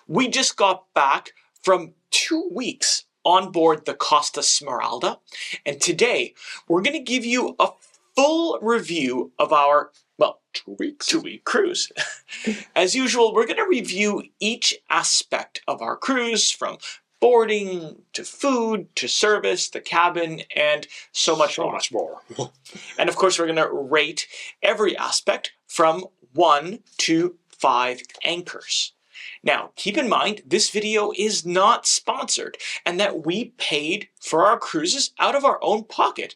We just got back from 2 weeks on board the Costa Smeralda, and today we're going to give you a full review of our, well, 2-week cruise. As usual, we're going to review each aspect of our cruise, from boarding to food to service, the cabin, and so much more. And of course, we're going to rate every aspect from 1 to 5 anchors. Now, keep in mind, this video is not sponsored and that we paid for our cruises out of our own pocket.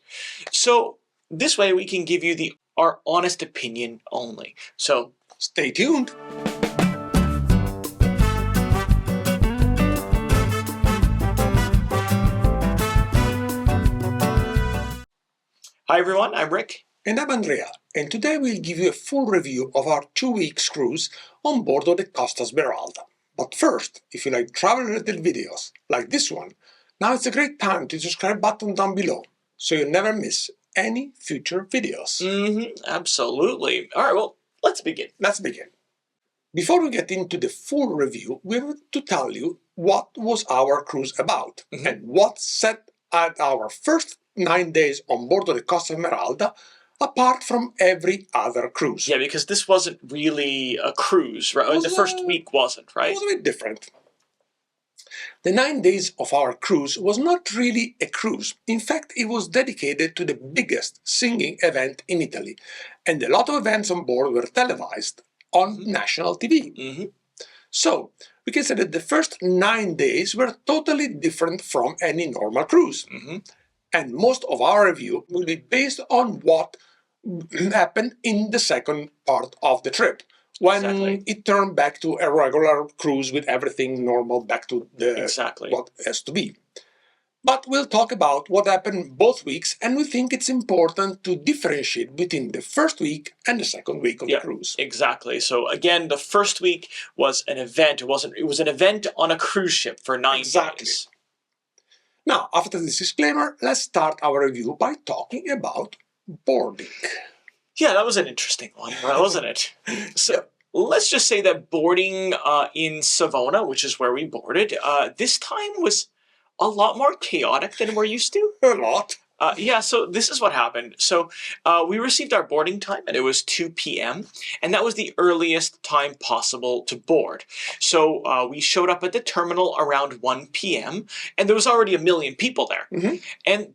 So this way we can give you our honest opinion only. So stay tuned. Hi everyone, I'm Rick. And I'm Andrea, and today we'll give you a full review of our 2-week cruise on board of the Costa Smeralda. But first, if you like travel-related videos, like this one, now it's a great time to subscribe button down below, so you never miss any future videos. Absolutely. All right, well, let's begin. Before we get into the full review, we have to tell you what was our cruise about, and what set at our first 9 days on board of the Costa Smeralda apart from every other cruise. Yeah, because this wasn't really a cruise, right? The first week wasn't, right? It was a bit different. The 9 days of our cruise was not really a cruise. In fact, it was dedicated to the biggest singing event in Italy, and a lot of events on board were televised on national TV. So, we can say that the first 9 days were totally different from any normal cruise. And most of our review will be based on what happened in the second part of the trip, when it turned back to a regular cruise with everything normal, back to what has to be. But we'll talk about what happened both weeks, and we think it's important to differentiate between the first week and the second week of the cruise. Exactly. So again, the first week was an event. It was an event on a cruise ship for 9 days. Now, after this disclaimer, let's start our review by talking about boarding. Yeah, that was an interesting one, wasn't it? So let's just say that boarding in Savona, which is where we boarded, this time was a lot more chaotic than we're used to. A lot. Yeah, so this is what happened. So we received our boarding time, and it was 2 p.m., and that was the earliest time possible to board. So we showed up at the terminal around 1 p.m., and there was already 1 million people there.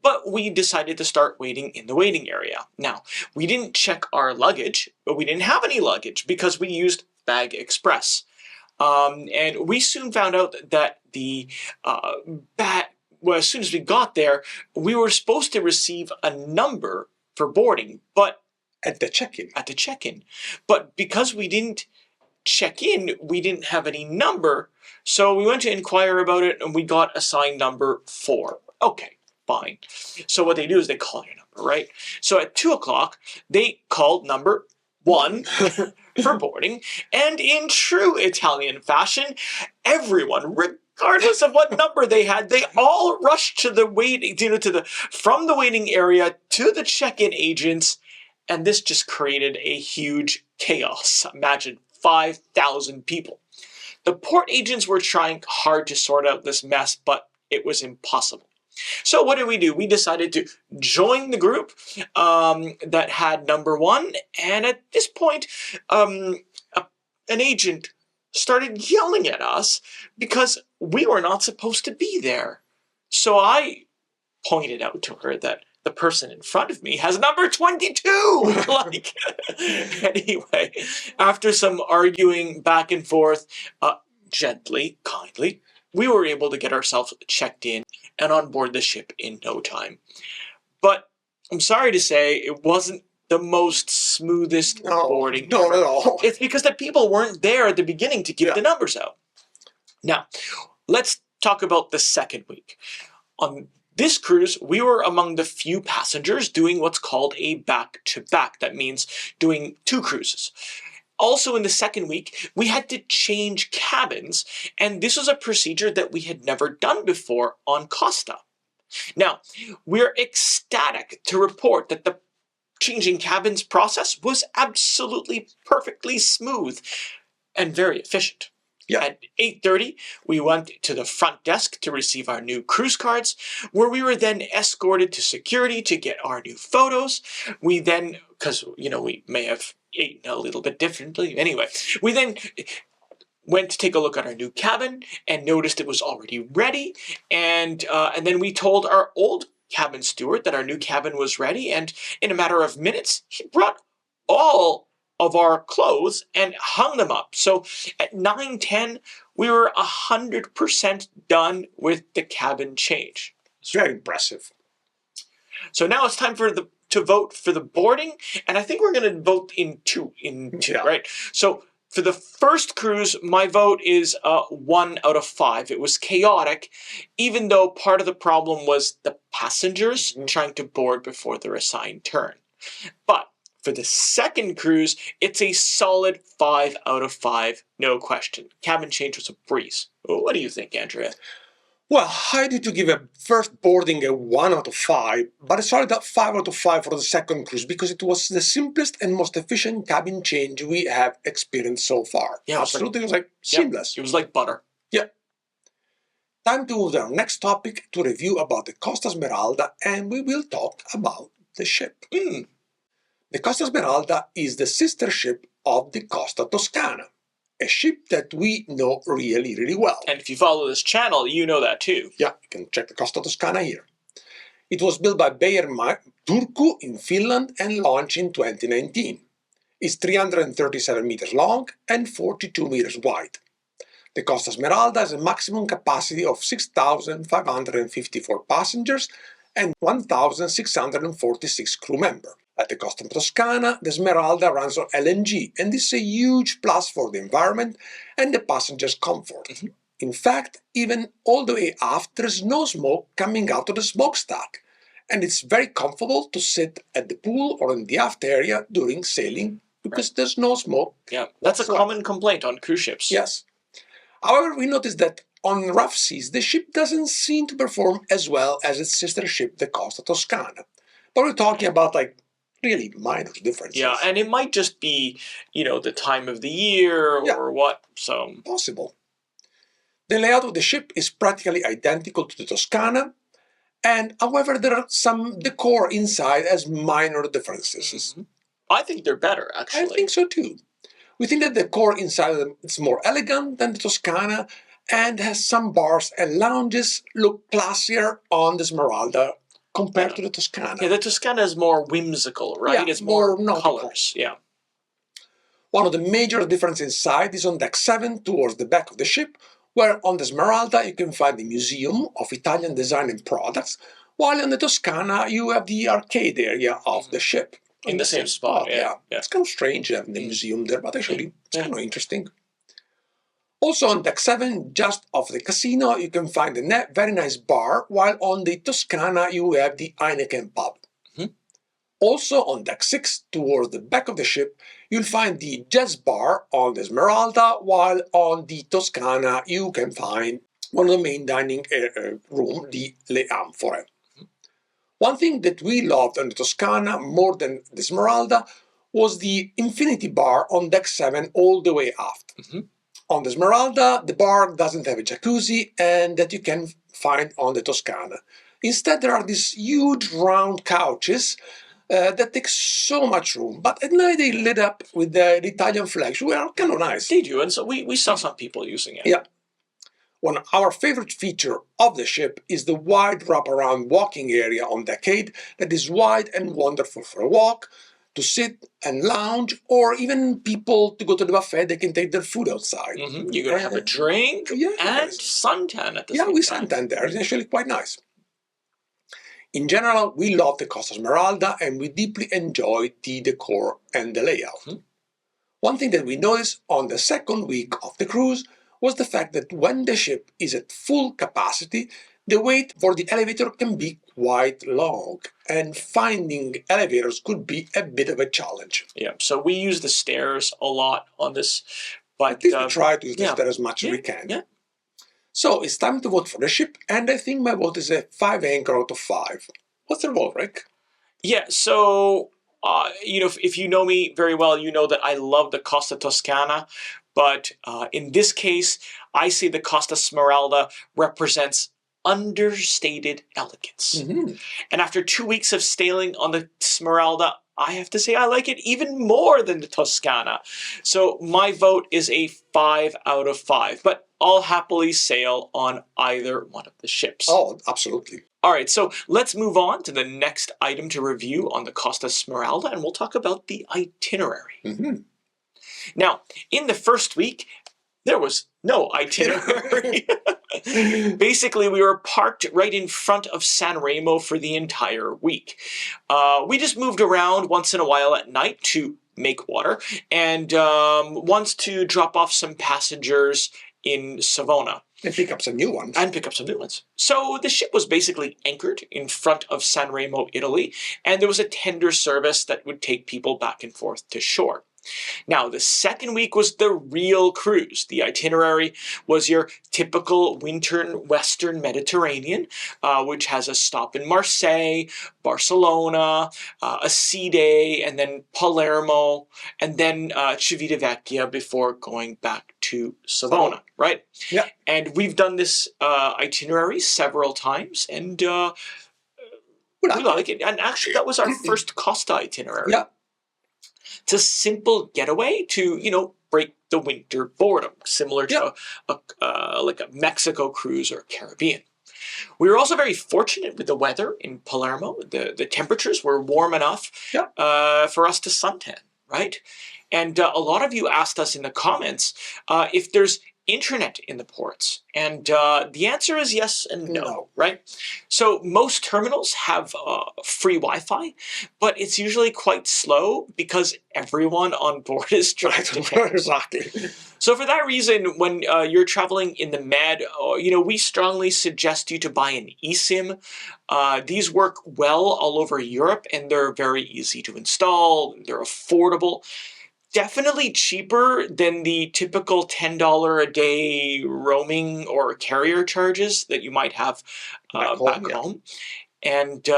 But we decided to start waiting in the waiting area. Now, we didn't check our luggage, but we didn't have any luggage because we used Bag Express. And we soon found out that well, as soon as we got there, we were supposed to receive a number for boarding, but at the check-in. But because we didn't check in, we didn't have any number, so we went to inquire about it, and we got assigned number 4. Okay, fine. So what they do is they call your number, right? So at 2 o'clock, they called number 1 for boarding, and in true Italian fashion, everyone, regardless of what number they had, they all rushed to the waiting, from the waiting area to the check-in agents, and this just created a huge chaos. Imagine 5,000 people. The port agents were trying hard to sort out this mess, but it was impossible. So what did we do? We decided to join the group that had number 1, and at this point, an agent started yelling at us because we were not supposed to be there. So I pointed out to her that the person in front of me has number 22! Anyway, after some arguing back and forth, gently, kindly, we were able to get ourselves checked in and on board the ship in no time. But I'm sorry to say, it wasn't the most smoothest boarding. Not at all. It's because the people weren't there at the beginning to give the numbers out. Now, let's talk about the second week. On this cruise, we were among the few passengers doing what's called a back-to-back. That means doing 2 cruises. Also in the second week, we had to change cabins, and this was a procedure that we had never done before on Costa. Now, we're ecstatic to report that the changing cabins process was absolutely perfectly smooth and very efficient. Yeah. At 8:30, we went to the front desk to receive our new cruise cards, where we were then escorted to security to get our new photos. We then, because, we may have eaten a little bit differently. Anyway, we then went to take a look at our new cabin and noticed it was already ready. And then we told our old cabin steward that our new cabin was ready. And in a matter of minutes, he brought all of our clothes and hung them up. So at 9:10, we were 100% done with the cabin change. It's very impressive. So now it's time to vote for the boarding, and I think we're going to vote in two, Yeah. right? So for the first cruise, my vote is 1 out of 5. It was chaotic, even though part of the problem was the passengers trying to board before their assigned turn. But for the second cruise, it's a solid 5 out of 5, no question. Cabin change was a breeze. What do you think, Andrea? Well, I need to give a first boarding a 1 out of 5, but a solid 5 out of 5 for the second cruise because it was the simplest and most efficient cabin change we have experienced so far. Yeah, absolutely, it was like seamless. It was like butter. Yeah. Time to move to our next topic to review about the Costa Smeralda, and we will talk about the ship. The Costa Smeralda is the sister ship of the Costa Toscana, a ship that we know really, really well. And if you follow this channel, you know that too. Yeah, you can check the Costa Toscana here. It was built by Bayer Turku in Finland and launched in 2019. It's 337 meters long and 42 meters wide. The Costa Smeralda has a maximum capacity of 6,554 passengers and 1,646 crew members. At the Costa Toscana, the Smeralda runs on LNG, and this is a huge plus for the environment and the passengers' comfort. In fact, even all the way aft, there is no smoke coming out of the smokestack, and it's very comfortable to sit at the pool or in the aft area during sailing because there's no smoke. Yeah, that's a common complaint on cruise ships. Yes. However, we noticed that on rough seas, the ship doesn't seem to perform as well as its sister ship, the Costa Toscana. But we're talking about really minor differences. Yeah, and it might just be, the time of the year or what, so... Possible. The layout of the ship is practically identical to the Toscana, and however, there are some decor inside as minor differences. I think they're better, actually. I think so too. We think that the decor inside is more elegant than the Toscana and has some bars and lounges look classier on the Smeralda compared to the Toscana. Yeah, the Toscana is more whimsical, right? Yeah, it's more nautical. colors. Yeah. One of the major differences inside is on deck 7 towards the back of the ship, where on the Smeralda you can find the Museum of Italian Design and Products, while in the Toscana you have the arcade area of the ship. In the same spot, yeah. It's kind of strange having the museum there, but actually it's kind of interesting. Also on deck 7, just off the casino, you can find a very nice bar, while on the Toscana you have the Heineken pub. Also on deck 6, towards the back of the ship, you'll find the jazz bar on the Smeralda, while on the Toscana you can find one of the main dining room, the Le Amphore. One thing that we loved on the Toscana more than the Smeralda was the infinity bar on deck 7 all the way aft. On the Smeralda, the bar doesn't have a jacuzzi and that you can find on the Toscana. Instead, there are these huge round couches that take so much room, but at night they lit up with the Italian flags, which are kind of nice. They do, and so we saw some people using it. Yeah. One of our favorite feature of the ship is the wide wraparound walking area on deck 8 that is wide and wonderful for a walk, to sit and lounge, or even people to go to the buffet, they can take their food outside. You can have a drink and suntan at the same time. Yeah, we suntan there. It's actually quite nice. In general, we love the Costa Smeralda and we deeply enjoyed the decor and the layout. One thing that we noticed on the second week of the cruise was the fact that when the ship is at full capacity, the wait for the elevator can be quite long, and finding elevators could be a bit of a challenge. Yeah, so we use the stairs a lot on this, but at least we try to use the stairs as much as we can. Yeah. So it's time to vote for the ship, and I think my vote is a 5 anchor out of 5. What's your vote, Rick? Yeah, so if you know me very well, you know that I love the Costa Toscana, But in this case, I say the Costa Smeralda represents understated elegance. Mm-hmm. And after 2 weeks of sailing on the Smeralda, I have to say I like it even more than the Toscana. So my vote is a 5 out of 5, but I'll happily sail on either one of the ships. Oh, absolutely. All right, so let's move on to the next item to review on the Costa Smeralda, and we'll talk about the itinerary. Mm-hmm. Now, in the first week, there was no itinerary. Basically, we were parked right in front of San Remo for the entire week. We just moved around once in a while at night to make water, and once to drop off some passengers in Savona. And pick up some new ones. And pick up some new ones. So the ship was basically anchored in front of San Remo, Italy, and there was a tender service that would take people back and forth to shore. Now, the second week was the real cruise. The itinerary was your typical winter Western Mediterranean, which has a stop in Marseille, Barcelona, a sea day, and then Palermo, and then Civitavecchia before going back to Savona, right? Yeah. And we've done this itinerary several times, and we like it. And actually, that was our first Costa itinerary. Yeah. It's a simple getaway to, break the winter boredom, similar to like a Mexico cruise or Caribbean. We were also very fortunate with the weather in Palermo. The temperatures were warm enough for us to suntan, right? And a lot of you asked us in the comments if there's internet in the ports. And the answer is yes and no, right? So most terminals have free Wi-Fi, but it's usually quite slow because everyone on board is trying to pay. Exactly. So for that reason, when you're traveling in the Med, we strongly suggest you to buy an eSIM. These work well all over Europe, and they're very easy to install. They're affordable. Definitely cheaper than the typical $10 a day roaming or carrier charges that you might have back home. And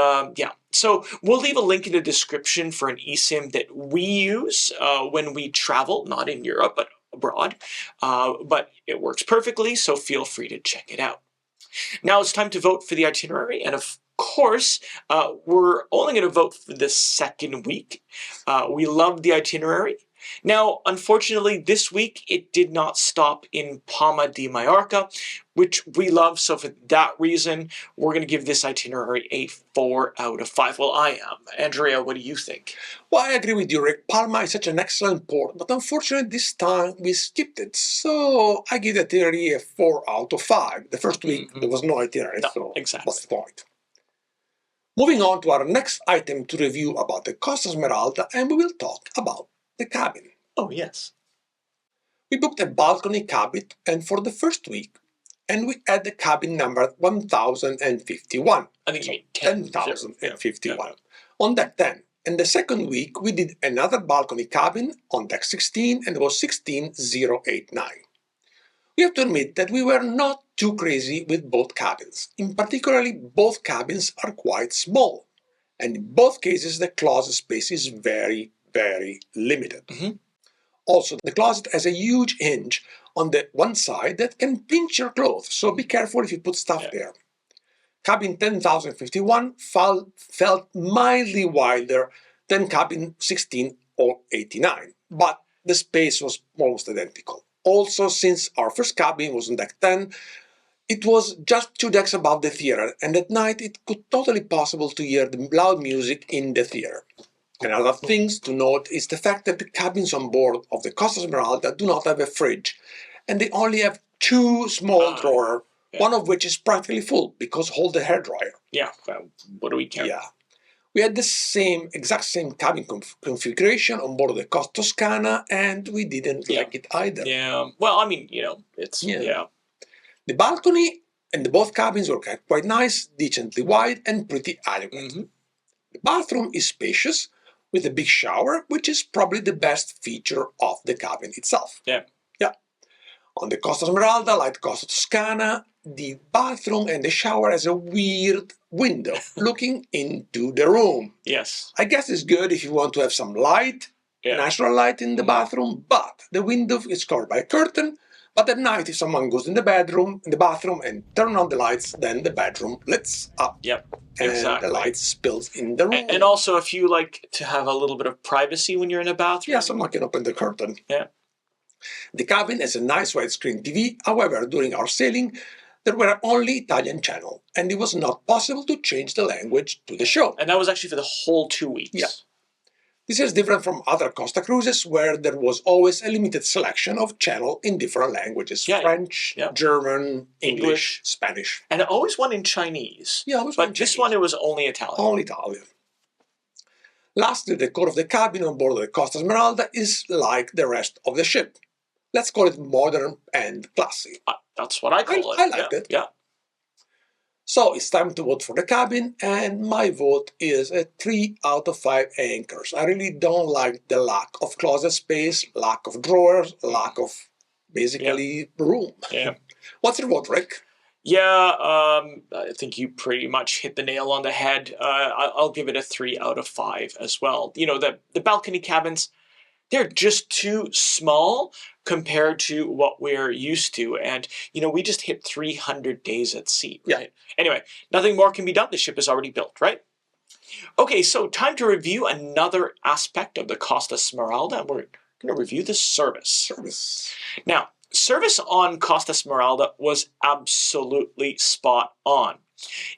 so we'll leave a link in the description for an eSIM that we use when we travel, not in Europe, but abroad. But it works perfectly, so feel free to check it out. Now it's time to vote for the itinerary, and of course, we're only going to vote for the second week. We love the itinerary. Now, unfortunately, this week it did not stop in Palma de Mallorca, which we love. So for that reason, we're going to give this itinerary a 4 out of 5. Well, I am. Andrea, what do you think? Well, I agree with you, Rick. Palma is such an excellent port, but unfortunately this time we skipped it. So I give the itinerary a 4 out of 5. The first week there was no itinerary, so exactly. what's the point? Moving on to our next item to review about the Costa Smeralda, and we will talk about the cabin. Oh, yes. We booked a balcony cabin and for the first week, and we had the cabin number 1051. I think you mean 10,051 on deck 10. And the second week, we did another balcony cabin on deck 16, and it was 16089. We have to admit that we were not too crazy with both cabins. In particular, both cabins are quite small, and in both cases, the closet space is very, very limited. Also, the closet has a huge hinge on the one side that can pinch your clothes, so be careful if you put stuff there. Cabin 10,051 felt mildly wider than cabin 16089, but the space was almost identical. Also, since our first cabin was on deck 10, it was just 2 decks above the theater, and at night it could totally possible to hear the loud music in the theater. Another thing to note is the fact that the cabins on board of the Costa Smeralda do not have a fridge, and they only have 2 small drawers, one of which is practically full because hold the hairdryer. Yeah, well, what do we care? Yeah. We had the exact same cabin configuration on board of the Costa Toscana, and we didn't like it either. Yeah, well, I mean, it's, The balcony and both cabins were quite nice, decently wide, and pretty adequate. The bathroom is spacious, with a big shower, which is probably the best feature of the cabin itself. Yeah. On the Costa Smeralda, like Costa Toscana, the bathroom and the shower has a weird window looking into the room. Yes. I guess it's good if you want to have some light natural light in the bathroom, but the window is covered by a curtain. But at night, if someone goes in the bathroom and turn on the lights, then the bedroom lights up. Yep. And Exactly. the light spills in the room. And also, if you like to have a little bit of privacy when you're in a bathroom. Yeah, someone can open the curtain. Yeah. The cabin has a nice widescreen TV. However, during our sailing, there were only Italian channel, and it was not possible to change the language to the show. And that was actually for the whole 2 weeks. Yeah. This is different from other Costa cruises, where there was always a limited selection of channel in different languages. French, German, English, Spanish. And always one in Chinese. Yeah, always but this one, it was only Italian. Only Italian. Lastly, the core of the cabin on board the Costa Smeralda is like the rest of the ship. Let's call it modern and classy. That's what I call it. I liked it. Yeah. So it's time to vote for the cabin, and my vote is a 3 out of 5 anchors. I really don't like the lack of closet space, lack of drawers, lack of basically room. Yeah. What's your vote, Rick? Yeah, I think you pretty much hit the nail on the head. I'll give it a 3 out of 5 as well. You know, the balcony cabins, they're just too small compared to what we're used to. And, you know, we just hit 300 days at sea, right? Yeah. Anyway, nothing more can be done. The ship is already built, right? Okay, so time to review another aspect of the Costa Smeralda. We're going to review the service. Now, service on Costa Smeralda was absolutely spot on.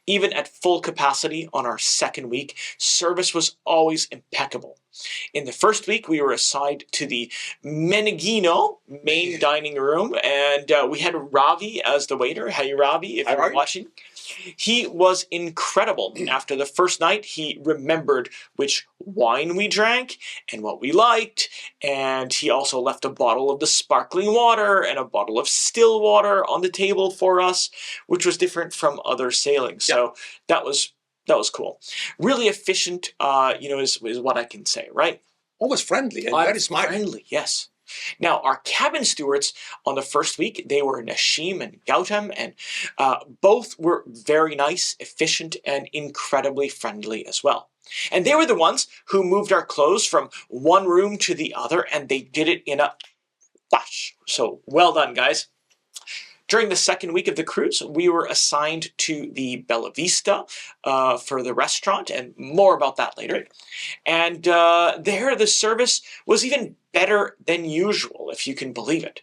Even at full capacity on our second week, service was always impeccable. In the first week, we were assigned to the Meneghino main dining room, and we had Ravi as the waiter. Hey, Ravi, if you're watching. He was incredible. After the first night, he remembered which wine we drank and what we liked, and he also left a bottle of the sparkling water and a bottle of still water on the table for us, which was different from other sailings. So that was cool. Really efficient, you know, is what I can say, right? Always friendly and very smart. Friendly, yes. Now, our cabin stewards on the first week, they were Nashim and Gautam, and both were very nice, efficient, and incredibly friendly as well. And they were the ones who moved our clothes from one room to the other, and they did it in a flash. So, well done, guys. During the second week of the cruise, we were assigned to the Bella Vista for the restaurant, and more about that later. And there, the service was even better than usual, if you can believe it.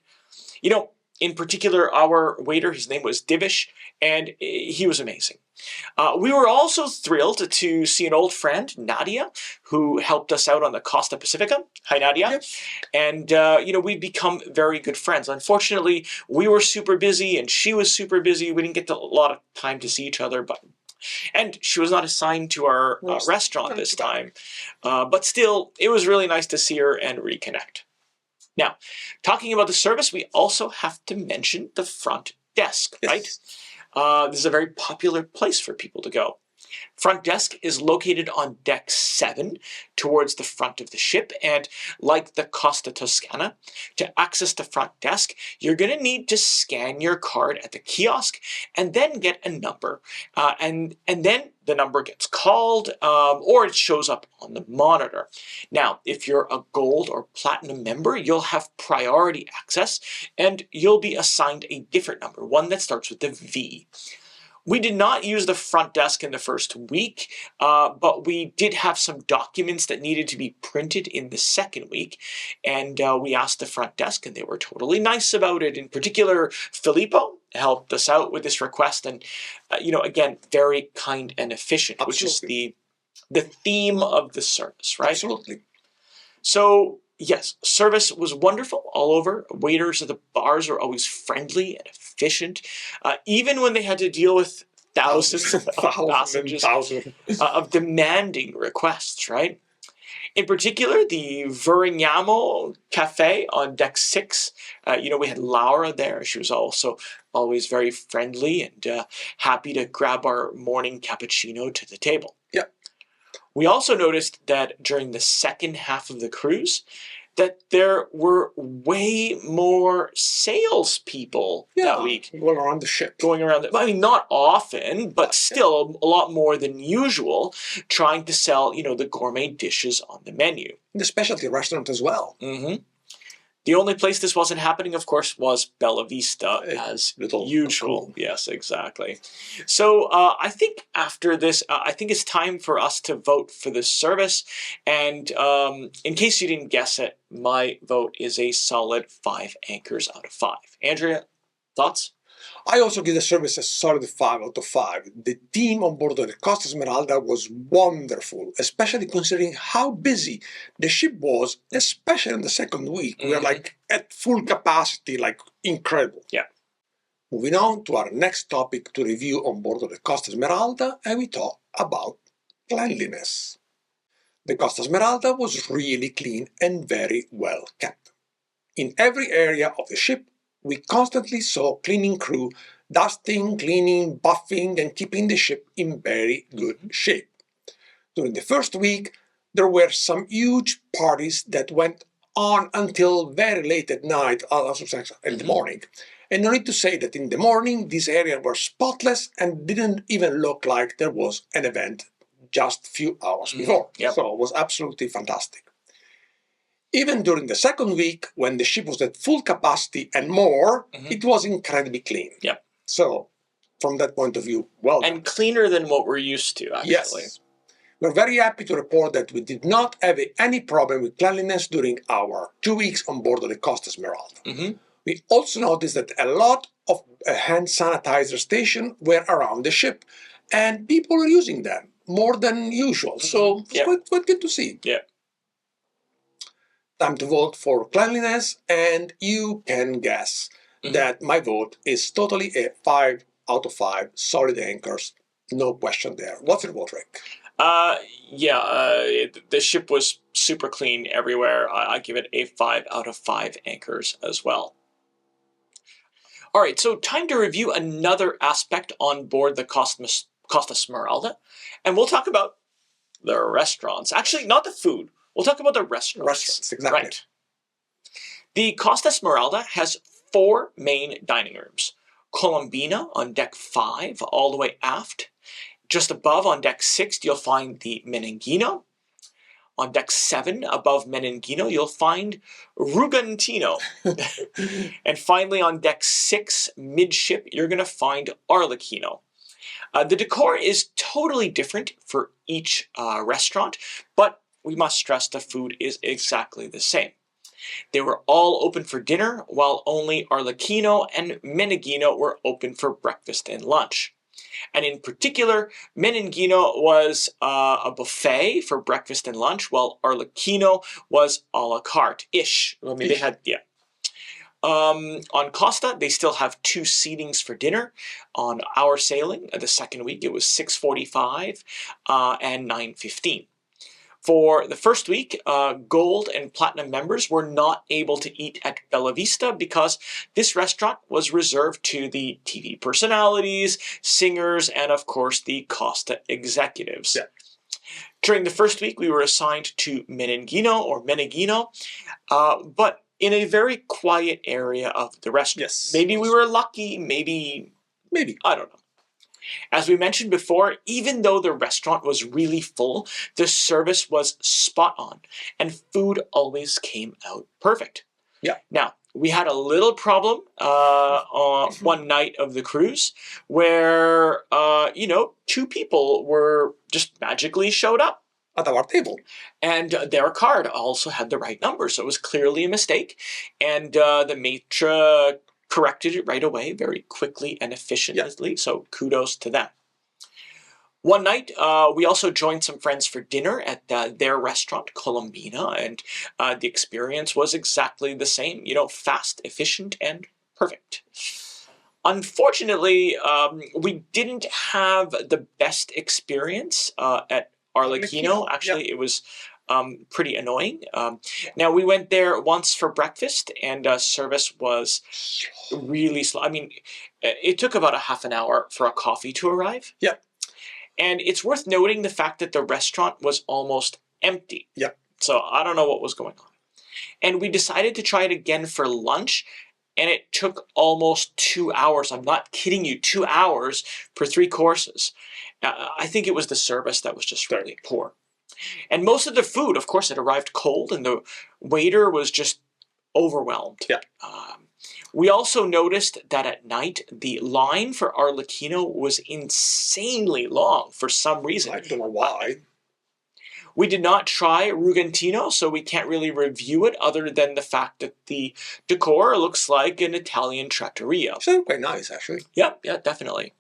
You know, in particular, our waiter, his name was Divish, and he was amazing. We were also thrilled to see an old friend, Nadia, who helped us out on the Costa Pacifica. Hi, Nadia. Yep. And, you know, we'd become very good friends. Unfortunately, we were super busy and she was super busy. We didn't get a lot of time to see each other, and she was not assigned to our restaurant this time. But still, it was really nice to see her and reconnect. Now, talking about the service, we also have to mention the front desk, right? This is a very popular place for people to go. Front desk is located on deck 7 towards the front of the ship, and like the Costa Toscana, to access the front desk, you're going to need to scan your card at the kiosk and then get a number. And then the number gets called or it shows up on the monitor. Now, if you're a gold or platinum member, you'll have priority access and you'll be assigned a different number, one that starts with the V. We did not use the front desk in the first week, but we did have some documents that needed to be printed in the second week, and we asked the front desk, and they were totally nice about it. In particular, Filippo helped us out with this request, and, you know, again, very kind and efficient, Absolutely. which is the theme of the service, right? Absolutely. So, yes, service was wonderful all over. Waiters at the bars are always friendly and efficient, even when they had to deal with thousands of passengers of demanding requests, right? In particular, the Verignamo Cafe on deck 6, you know, we had Laura there. She was also always very friendly and happy to grab our morning cappuccino to the table. Yeah. We also noticed that during the second half of the cruise, that there were way more salespeople that week. Going around the ship. Going around, I mean, not often, but still a lot more than usual, trying to sell, the gourmet dishes on the menu. In the specialty restaurant as well. Mm-hmm. The only place this wasn't happening, of course, was Bella Vista, as usual. Cool. Yes, exactly. So I think after this, I think it's time for us to vote for this service. And in case you didn't guess it, my vote is a solid 5 anchors out of 5. Andrea, thoughts? I also give the service a solid 5 out of 5. The team on board of the Costa Smeralda was wonderful, especially considering how busy the ship was, especially in the second week. We were like at full capacity, like incredible. Yeah. Moving on to our next topic to review on board of the Costa Smeralda, and we talk about cleanliness. The Costa Smeralda was really clean and very well kept. In every area of the ship, we constantly saw cleaning crew dusting, cleaning, buffing, and keeping the ship in very good shape. During the first week, there were some huge parties that went on until very late at night, also in the morning. And no need to say that in the morning, these areas were spotless and didn't even look like there was an event just a few hours before. Yep. So it was absolutely fantastic. Even during the second week, when the ship was at full capacity and more, it was incredibly clean. Yep. So, from that point of view, well done. And cleaner than what we're used to, actually. Yes. We're very happy to report that we did not have any problem with cleanliness during our 2 weeks on board of the Costa Smeralda. We also noticed that a lot of hand sanitizer stations were around the ship, and people were using them more than usual. So, it's quite good to see. Yeah. Time to vote for cleanliness, and you can guess that my vote is totally a 5 out of 5, solid anchors, no question there. What's your vote, Rick? The ship was super clean everywhere. I give it a 5 out of 5 anchors as well. All right, so time to review another aspect on board the Costa Smeralda, and we'll talk about the restaurants. Actually, not the food. We'll talk about the restaurants. Restaurants, exactly. Right. The Costa Smeralda has 4 main dining rooms. Colombina on deck 5, all the way aft. Just above on deck 6, you'll find the Menenghino. On deck 7, above Menenghino, you'll find Rugantino. And finally, on deck 6, midship, you're going to find Arlecchino. The decor is totally different for each restaurant, but we must stress the food is exactly the same. They were all open for dinner, while only Arlecchino and Menenghino were open for breakfast and lunch. And in particular, Menenghino was a buffet for breakfast and lunch, while Arlecchino was a la carte-ish. I mean, they had, on Costa, they still have 2 seatings for dinner. On our sailing, the second week, it was 6:45 and 9:15. For the first week, Gold and Platinum members were not able to eat at Bella Vista because this restaurant was reserved to the TV personalities, singers, and of course the Costa executives. Yeah. During the first week, we were assigned to Menenghino, but in a very quiet area of the restaurant. Yes. Maybe we were lucky, maybe, I don't know. As we mentioned before, even though the restaurant was really full, the service was spot on, and food always came out perfect. Yeah. Now, we had a little problem on one night of the cruise where, 2 people were just magically showed up at our table. And their card also had the right number, so it was clearly a mistake. And the maitre corrected it right away, very quickly and efficiently, so kudos to them. One night, we also joined some friends for dinner at their restaurant, Colombina, and the experience was exactly the same, fast, efficient, and perfect. Unfortunately, we didn't have the best experience at Arlecchino. Actually, it was pretty annoying. Now, we went there once for breakfast, and service was really slow. I mean, it took about a half an hour for a coffee to arrive. Yeah. And it's worth noting the fact that the restaurant was almost empty. Yeah. So I don't know what was going on. And we decided to try it again for lunch, and it took almost 2 hours. I'm not kidding you, 2 hours for 3 courses. I think it was the service that was just really poor. And most of the food, of course, it arrived cold, and the waiter was just overwhelmed. Yeah. We also noticed that at night, the line for Arlecchino was insanely long for some reason. I don't know why. We did not try Rugantino, so we can't really review it other than the fact that the decor looks like an Italian trattoria. So quite nice, actually. Yeah, definitely.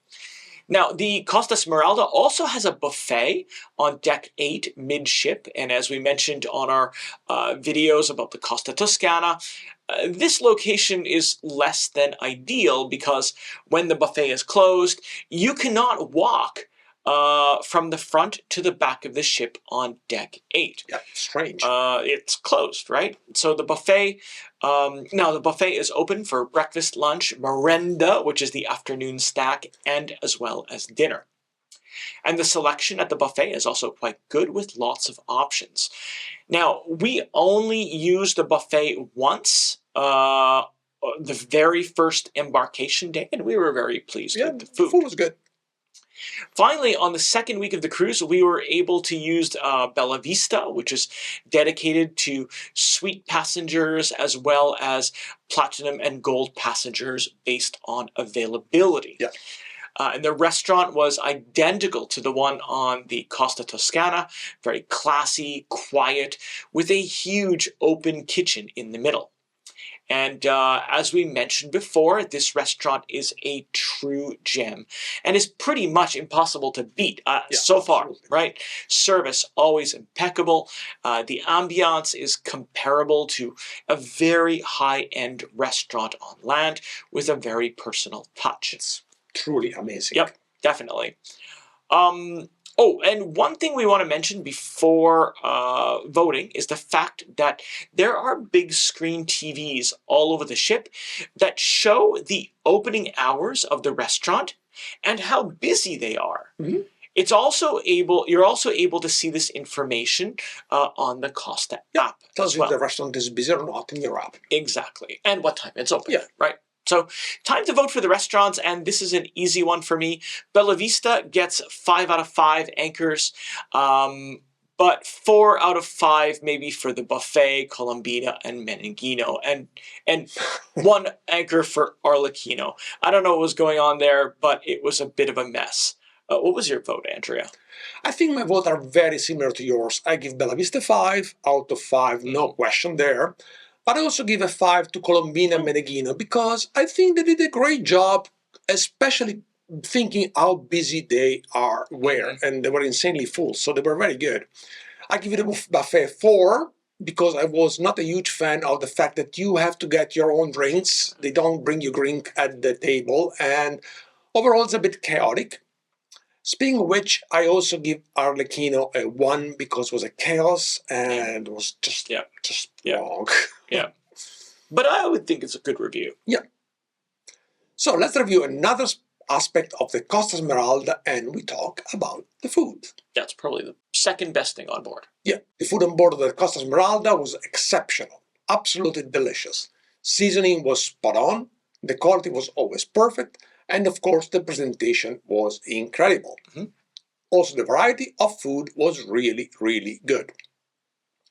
Now, the Costa Smeralda also has a buffet on deck 8 midship, and as we mentioned on our videos about the Costa Toscana, this location is less than ideal because when the buffet is closed, you cannot walk from the front to the back of the ship on deck 8. Yeah, strange. It's closed, right? So the buffet, now the buffet is open for breakfast, lunch, merenda, which is the afternoon snack, and as well as dinner. And the selection at the buffet is also quite good with lots of options. Now, we only used the buffet once, the very first embarkation day, and we were very pleased with the food. The food was good. Finally, on the second week of the cruise, we were able to use Bella Vista, which is dedicated to suite passengers as well as platinum and gold passengers based on availability. Yeah. And the restaurant was identical to the one on the Costa Toscana, very classy, quiet, with a huge open kitchen in the middle. And as we mentioned before, this restaurant is a true gem and is pretty much impossible to beat so far, absolutely. right? Service always impeccable. The ambiance is comparable to a very high-end restaurant on land with a very personal touch. It's truly amazing. Yep, definitely. Oh, and one thing we want to mention before voting is the fact that there are big screen TVs all over the ship that show the opening hours of the restaurant and how busy they are. Mm-hmm. You're also able to see this information on the Costa app. Tells as you well. if the restaurant is busy or not in your app. Exactly. And what time it's open. Yeah. Right. So time to vote for the restaurants, and this is an easy one for me. Bella Vista gets 5 out of 5 anchors, but 4 out of 5 maybe for the buffet, Colombina, and Meningino, and 1 anchor for Arlecchino. I don't know what was going on there, but it was a bit of a mess. What was your vote, Andrea? I think my votes are very similar to yours. I give Bella Vista 5 out of 5, no question there. But I also give a 5 to Colombina and Meneghino because I think they did a great job, especially thinking how busy they were, and they were insanely full, so they were very good. I give it a buffet 4 because I was not a huge fan of the fact that you have to get your own drinks. They don't bring you drink at the table, and overall it's a bit chaotic. Speaking of which, I also give Arlecchino a 1 because it was a chaos and it was just wrong. Yeah. But I would think it's a good review. Yeah. So let's review another aspect of the Costa Smeralda and we talk about the food. That's probably the second best thing on board. Yeah, the food on board of the Costa Smeralda was exceptional, absolutely delicious. Seasoning was spot on, the quality was always perfect, and of course the presentation was incredible. Mm-hmm. Also, the variety of food was really, really good.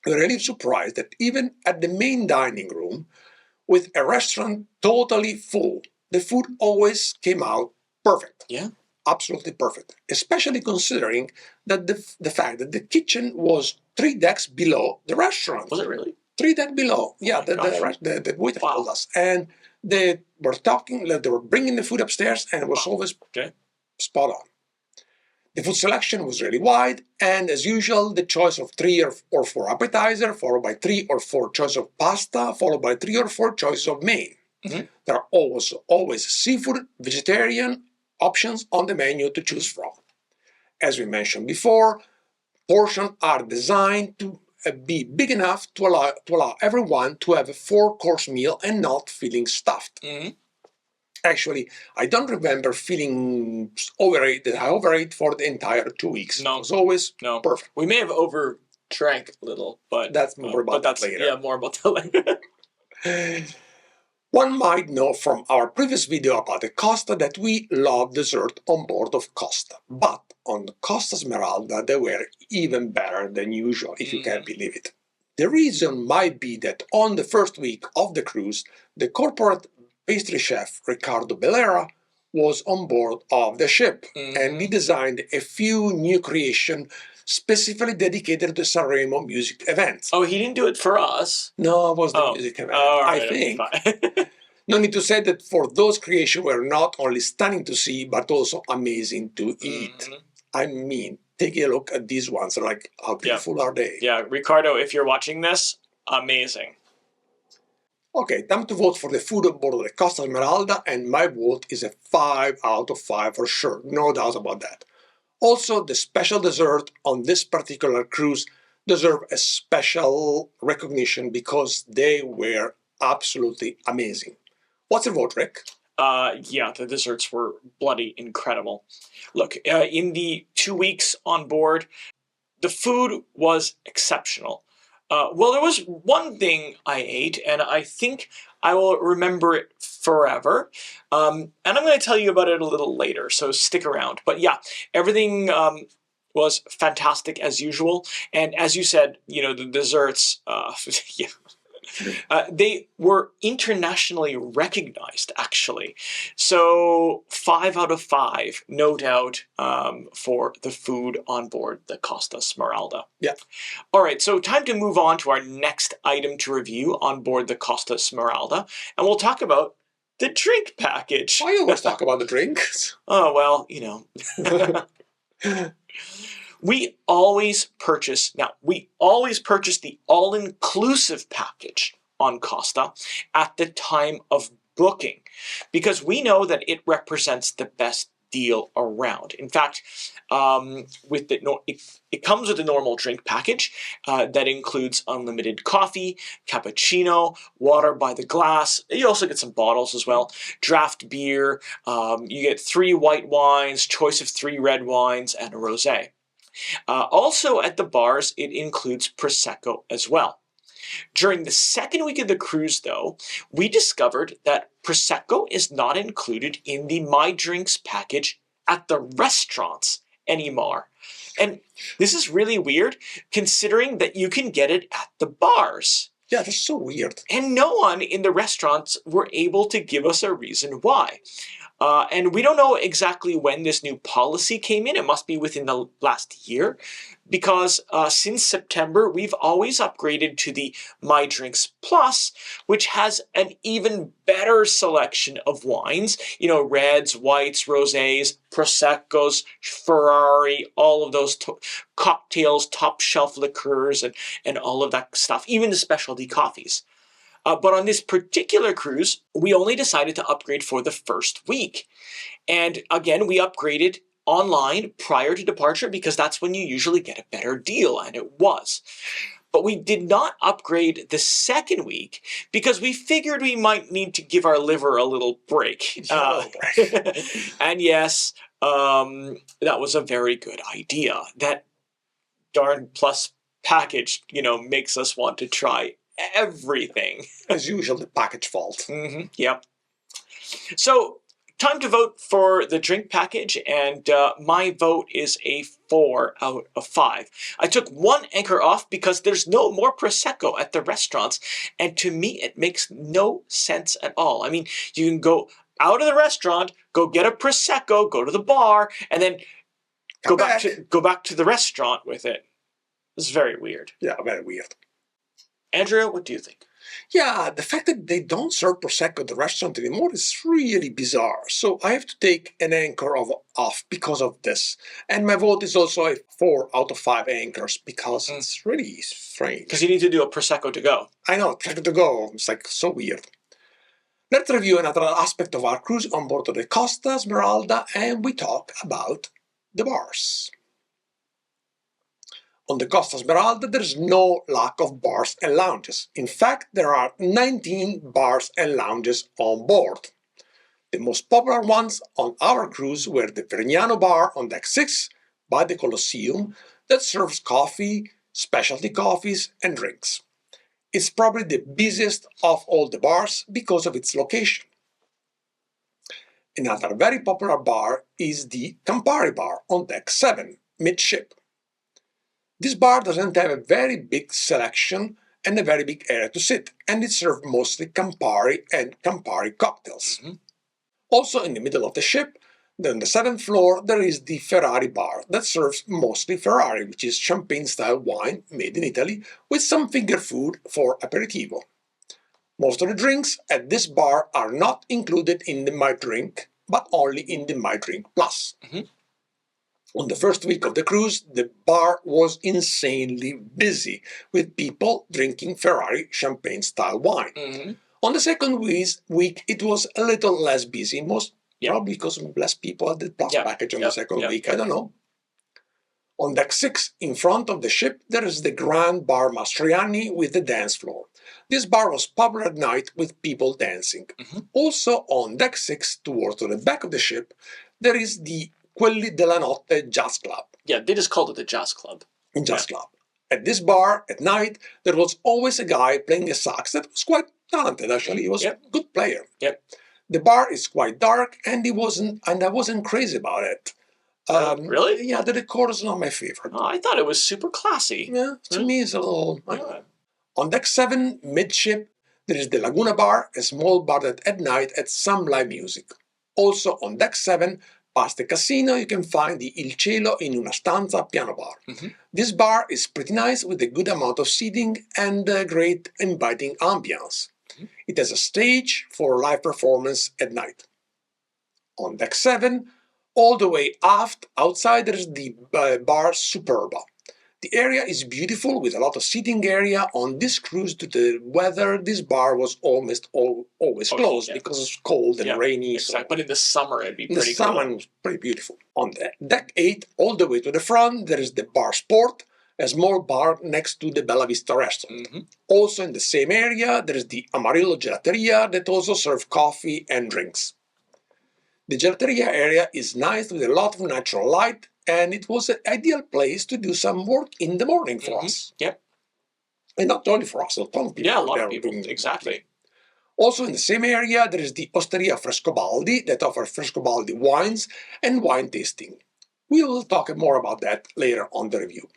I'm really surprised that even at the main dining room, with a restaurant totally full, the food always came out perfect. Yeah. Absolutely perfect. Especially considering that the fact that the kitchen was 3 decks below the restaurant. Was it really? 3 decks below. Yeah, Oh the waiter told us. And they were bringing the food upstairs and it was always spot on. The food selection was really wide, and as usual, the choice of 3 or 4 appetizer, followed by 3 or 4 choices of pasta, followed by 3 or 4 choices of main. Mm-hmm. There are always seafood, vegetarian options on the menu to choose from. As we mentioned before, portions are designed to be big enough to allow everyone to have a 4-course meal and not feeling stuffed. Mm-hmm. Actually, I don't remember feeling overrated. I overate for the entire 2 weeks. No. It was always perfect. We may have drank a little, but That's more about that later. Yeah, more about that later. One might know from our previous video about the Costa that we love dessert on board of Costa, but on Costa Smeralda they were even better than usual, if you can believe it. The reason might be that on the first week of the cruise, the corporate pastry chef Riccardo Bellera was on board of the ship, and he designed a few new creations specifically dedicated to Sanremo music events. Oh, he didn't do it for us? No, it was the music event, I think. No need to say that for those creations were not only stunning to see, but also amazing to eat. I mean, take a look at these ones. Like, how beautiful are they? Yeah, Ricardo, if you're watching this, amazing. Okay, time to vote for the food on board of the Costa Smeralda, and my vote is a 5 out of 5 for sure, no doubt about that. Also, the special dessert on this particular cruise deserve a special recognition because they were absolutely amazing. What's your vote, Rick? Yeah, the desserts were bloody incredible. Look, in the 2 weeks on board, the food was exceptional. Well, there was one thing I ate, and I think I will remember it forever. And I'm going to tell you about it a little later, so stick around. But yeah, everything was fantastic as usual. And as you said, you know, the desserts, yeah. They were internationally recognized, actually. So 5 out of 5, no doubt, for the food on board the Costa Smeralda. Yeah. All right, so time to move on to our next item to review on board the Costa Smeralda, and we'll talk about the drink package. Why you always talk about the drinks? Oh, well, you know. We always purchase the all-inclusive package on Costa at the time of booking because we know that it represents the best deal around. In fact, it comes with a normal drink package that includes unlimited coffee, cappuccino, water by the glass. You also get some bottles as well, draft beer. You get 3 white wines, choice of 3 red wines, and a rosé. Also at the bars, it includes Prosecco as well. During the second week of the cruise, though, we discovered that Prosecco is not included in the My Drinks package at the restaurants anymore. And this is really weird, considering that you can get it at the bars. Yeah, that's so weird. And no one in the restaurants were able to give us a reason why. And we don't know exactly when this new policy came in. It must be within the last year because since September, we've always upgraded to the My Drinks Plus, which has an even better selection of wines. You know, reds, whites, rosés, Proseccos, Ferrari, all of those cocktails, top shelf liqueurs, and all of that stuff, even the specialty coffees. But on this particular cruise, we only decided to upgrade for the first week. And again, we upgraded online prior to departure because that's when you usually get a better deal, and it was. But we did not upgrade the second week because we figured we might need to give our liver a little break. And yes, that was a very good idea. That darn plus package, you know, makes us want to try everything. As usual, the package fault. Yep. So, time to vote for the drink package, and my vote is a 4 out of 5. I took 1 anchor off because there's no more Prosecco at the restaurants, and to me it makes no sense at all. I mean, you can go out of the restaurant, go get a Prosecco, go to the bar, and then go back to the restaurant with it. It's very weird. Yeah, very weird. Andrea, what do you think? Yeah, the fact that they don't serve Prosecco at the restaurant anymore is really bizarre. So I have to take an anchor off because of this. And my vote is also a 4 out of 5 anchors because it's really strange. Because you need to do a Prosecco to go. I know, Prosecco to go. It's like so weird. Let's review another aspect of our cruise on board of the Costa Smeralda, and we talk about the bars. On the Costa Smeralda, there is no lack of bars and lounges. In fact, there are 19 bars and lounges on board. The most popular ones on our cruise were the Vergnano Bar on Deck 6 by the Colosseum that serves coffee, specialty coffees, and drinks. It's probably the busiest of all the bars because of its location. Another very popular bar is the Campari bar on deck 7, midship. This bar doesn't have a very big selection and a very big area to sit, and it serves mostly Campari and Campari cocktails. Also in the middle of the ship, on the 7th floor, there is the Ferrari bar that serves mostly Ferrari, which is champagne-style wine made in Italy, with some finger food for aperitivo. Most of the drinks at this bar are not included in the My Drink, but only in the My Drink Plus. On the first week of the cruise, the bar was insanely busy, with people drinking Ferrari champagne-style wine. On the second week, it was a little less busy, probably because less people had the Plus package on the second week, I don't know. On deck 6, in front of the ship, there is the Grand Bar Mastroianni with the dance floor. This bar was popular at night with people dancing. Also on deck 6, towards the back of the ship, there is the Quelli della Notte Jazz Club. Yeah, they just called it the Jazz Club. Club. At this bar, at night, there was always a guy playing a sax that was quite talented, actually. He was a good player. The bar is quite dark, and I wasn't crazy about it. Really? Yeah, the decor is not my favorite. Oh, I thought it was super classy. Yeah, to me it's a little... On deck 7, midship, there is the Laguna Bar, a small bar that at night has some live music. Also on deck 7, past the casino, you can find the Il Cielo in una stanza piano bar. This bar is pretty nice with a good amount of seating and a great inviting ambience. It has a stage for live performance at night. On deck 7, all the way aft, outside, there is the bar Superba. The area is beautiful with a lot of seating area. On this cruise, due to the weather, this bar was almost always closed because it's cold and rainy. Exactly. But in the summer, it'd be pretty cool. In the summer, it's pretty beautiful. On deck 8, all the way to the front, there is the Bar Sport, a small bar next to the Bella Vista restaurant. Also in the same area, there is the Amarillo Gelateria that also serves coffee and drinks. The gelateria area is nice with a lot of natural light, and it was an ideal place to do some work in the morning for us. And not only for us, a ton of people. Yeah, a lot of people, exactly. Also in the same area, there is the Osteria Frescobaldi that offers Frescobaldi wines and wine tasting. We will talk more about that later on the review.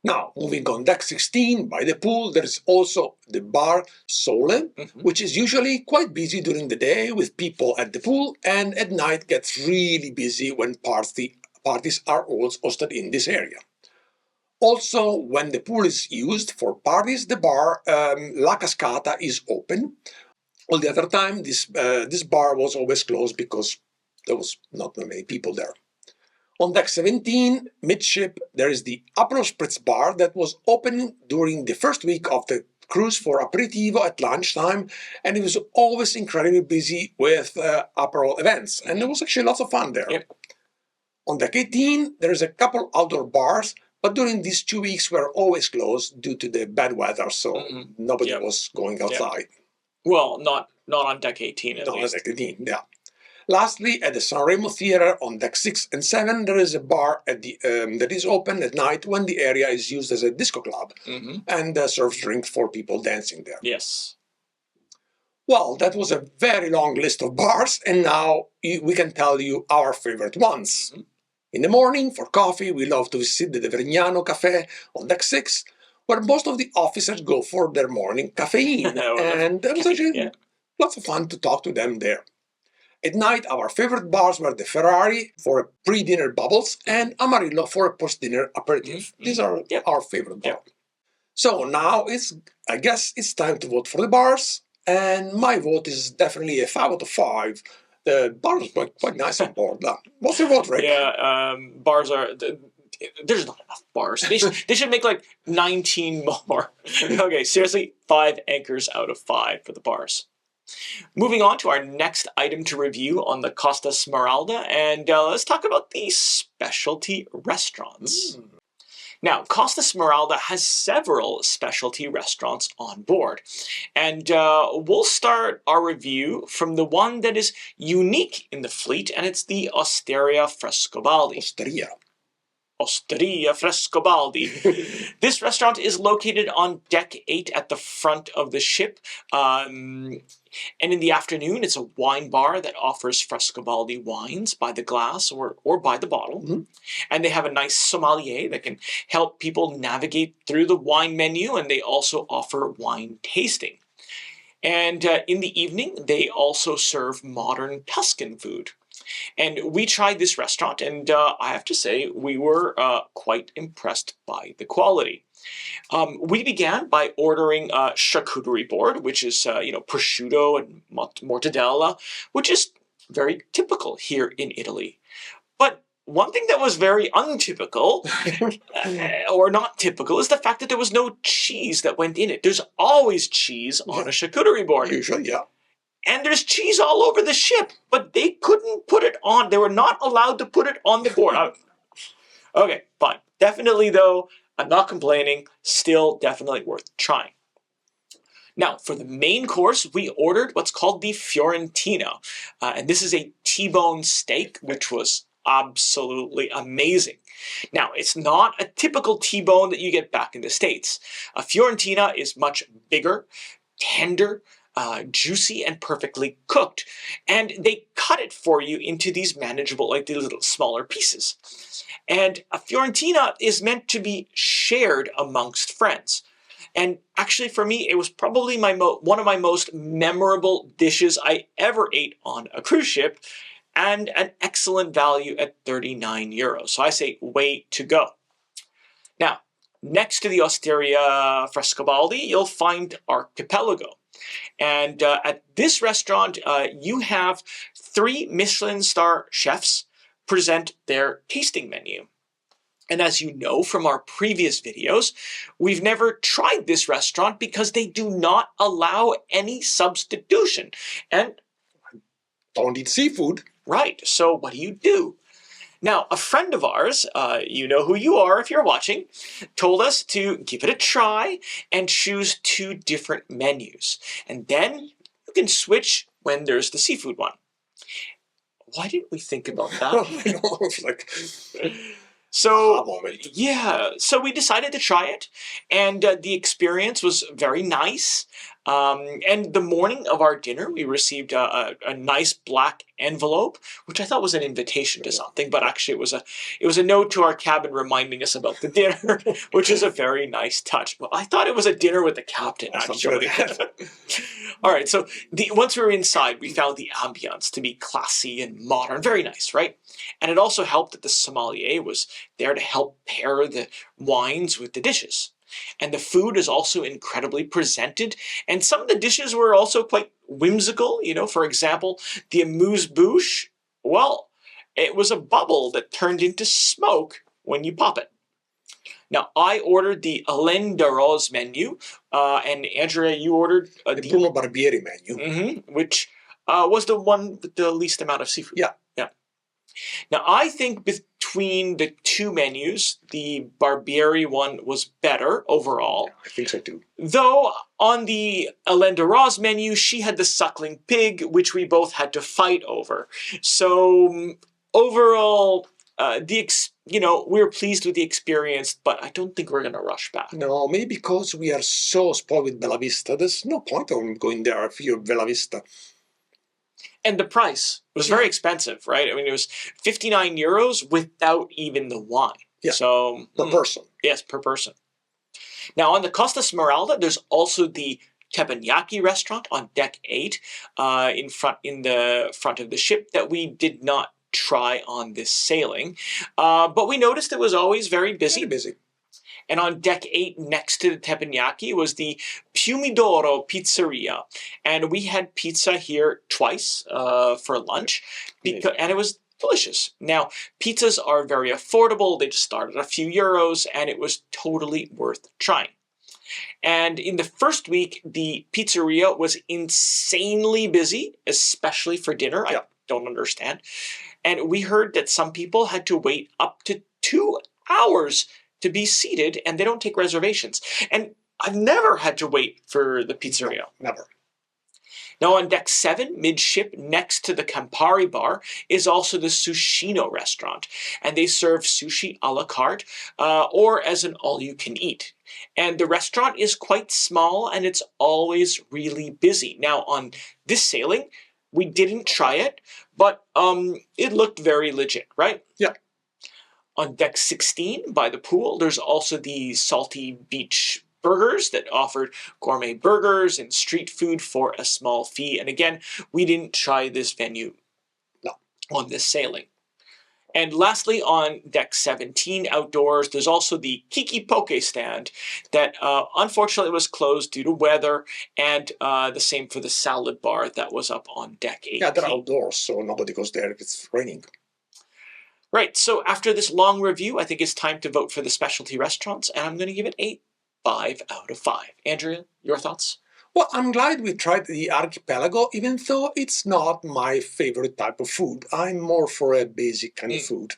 Now, moving on deck 16, by the pool, there is also the bar Sole, which is usually quite busy during the day with people at the pool, and at night gets really busy when parties are also hosted in this area. Also, when the pool is used for parties, the bar La Cascata is open. All the other time, this bar was always closed because there was not many people there. On deck 17, midship, there is the Aperol Spritz bar that was open during the first week of the cruise for aperitivo at lunchtime, and it was always incredibly busy with Aperol events, and there was actually lots of fun there. On deck 18, there is a couple outdoor bars, but during these 2 weeks were always closed due to the bad weather, so nobody was going outside. Well, not on deck 18 at least. Not on deck 18, yeah. Lastly, at the Sanremo Theatre on deck 6 and 7, there is a bar that is open at night when the area is used as a disco club and serves drinks for people dancing there. Yes. Well, that was a very long list of bars, and now we can tell you our favorite ones. In the morning, for coffee, we love to visit the Vergnano Café on deck 6, where most of the officers go for their morning caffeine, and it was actually lots of fun to talk to them there. At night, our favorite bars were the Ferrari for a pre-dinner bubbles and Amarillo for a post-dinner aperitif. These are our favorite bars. So now I guess it's time to vote for the bars, and my vote is definitely a 5 out of 5. The bars are quite nice on board. What's your vote, Rick? Yeah, bars are... There's not enough bars. They should make like 19 more. Okay, seriously, 5 anchors out of 5 for the bars. Moving on to our next item to review on the Costa Smeralda, and let's talk about the specialty restaurants. Now, Costa Smeralda has several specialty restaurants on board, and we'll start our review from the one that is unique in the fleet, and it's the Osteria Frescobaldi. Osteria Frescobaldi. This restaurant is located on deck 8 at the front of the ship. And in the afternoon, it's a wine bar that offers Frescobaldi wines by the glass or by the bottle. Mhm. And they have a nice sommelier that can help people navigate through the wine menu, and they also offer wine tasting. And in the evening, they also serve modern Tuscan food. And we tried this restaurant, and I have to say, we were quite impressed by the quality. We began by ordering a charcuterie board, which is, prosciutto and mortadella, which is very typical here in Italy. But one thing that was very untypical, or not typical, is the fact that there was no cheese that went in it. There's always cheese on a charcuterie board. Usually, yeah. And there's cheese all over the ship, but they couldn't put it on. They were not allowed to put it on the board. Okay, fine. Definitely, though, I'm not complaining. Still definitely worth trying. Now, for the main course, we ordered what's called the Fiorentina. And this is a T-bone steak, which was absolutely amazing. Now, it's not a typical T-bone that you get back in the States. A Fiorentina is much bigger, tender, juicy, and perfectly cooked. And they cut it for you into these manageable, like the little smaller pieces. And a Fiorentina is meant to be shared amongst friends. And actually, for me, it was probably one of my most memorable dishes I ever ate on a cruise ship, and an excellent value at 39 euros. So I say, way to go. Now, next to the Osteria Frescobaldi, you'll find Archipelago. And at this restaurant, you have 3 Michelin star chefs present their tasting menu. And as you know from our previous videos, we've never tried this restaurant because they do not allow any substitution. And don't eat seafood. Right, so what do? Now, a friend of ours, you know who you are if you're watching, told us to give it a try and choose 2 different menus. And then you can switch when there's the seafood one. Why didn't we think about that? So, yeah, so we decided to try it, and the experience was very nice. And the morning of our dinner, we received a nice black envelope, which I thought was an invitation to something, but actually it was a note to our cabin reminding us about the dinner, which is a very nice touch. Well, I thought it was a dinner with the captain, actually. All right, so once we were inside, we found the ambiance to be classy and modern, very nice, right? And it also helped that the sommelier was there to help pair the wines with the dishes. And the food is also incredibly presented, and some of the dishes were also quite whimsical. For example, the amuse-bouche, well, it was a bubble that turned into smoke when you pop it. Now, I ordered the Alain de Rose menu, and Andrea, you ordered the Bruno Barbieri menu. Which was the one with the least amount of seafood. Yeah. Now, I think between the 2 menus, the Barbieri one was better overall. Yeah, I think so too. Though on the Alain de Rose menu, she had the suckling pig, which we both had to fight over. So overall, we were pleased with the experience, but I don't think we're going to rush back. No, maybe because we are so spoiled with Bella Vista. There's no point of going there if you're Bella Vista. And the price was very expensive, right? I mean, it was 59 euros without even the wine. Yeah, so per person. Yes, per person. Now, on the Costa Smeralda, there's also the teppanyaki restaurant on deck 8 in the front of the ship that we did not try on this sailing. But we noticed it was always very busy. Very busy. And on deck 8, next to the teppanyaki, was the Fiumidoro Pizzeria. And we had pizza here twice for lunch, and it was delicious. Now, pizzas are very affordable. They just start at a few euros, and it was totally worth trying. And in the first week, the pizzeria was insanely busy, especially for dinner. Yeah. I don't understand. And we heard that some people had to wait up to 2 hours to be seated, and they don't take reservations. And I've never had to wait for the pizzeria. No, never. Now on deck 7, midship, next to the Campari bar, is also the Sushino restaurant, and they serve sushi a la carte or as an all-you-can-eat. And the restaurant is quite small, and it's always really busy. Now on this sailing, we didn't try it, but it looked very legit, right? Yeah. On deck 16, by the pool, there's also the Salty Beach Burgers that offered gourmet burgers and street food for a small fee. And again, we didn't try this venue on this sailing. And lastly, on deck 17, outdoors, there's also the Kiki Poke stand that unfortunately was closed due to weather, and the same for the salad bar that was up on deck 18. Yeah, they're outdoors, so nobody goes there if it's raining. Right, so after this long review, I think it's time to vote for the specialty restaurants, and I'm going to give it a 5 out of 5. Andrea, your thoughts? Well, I'm glad we tried the archipelago, even though it's not my favorite type of food. I'm more for a basic kind of food.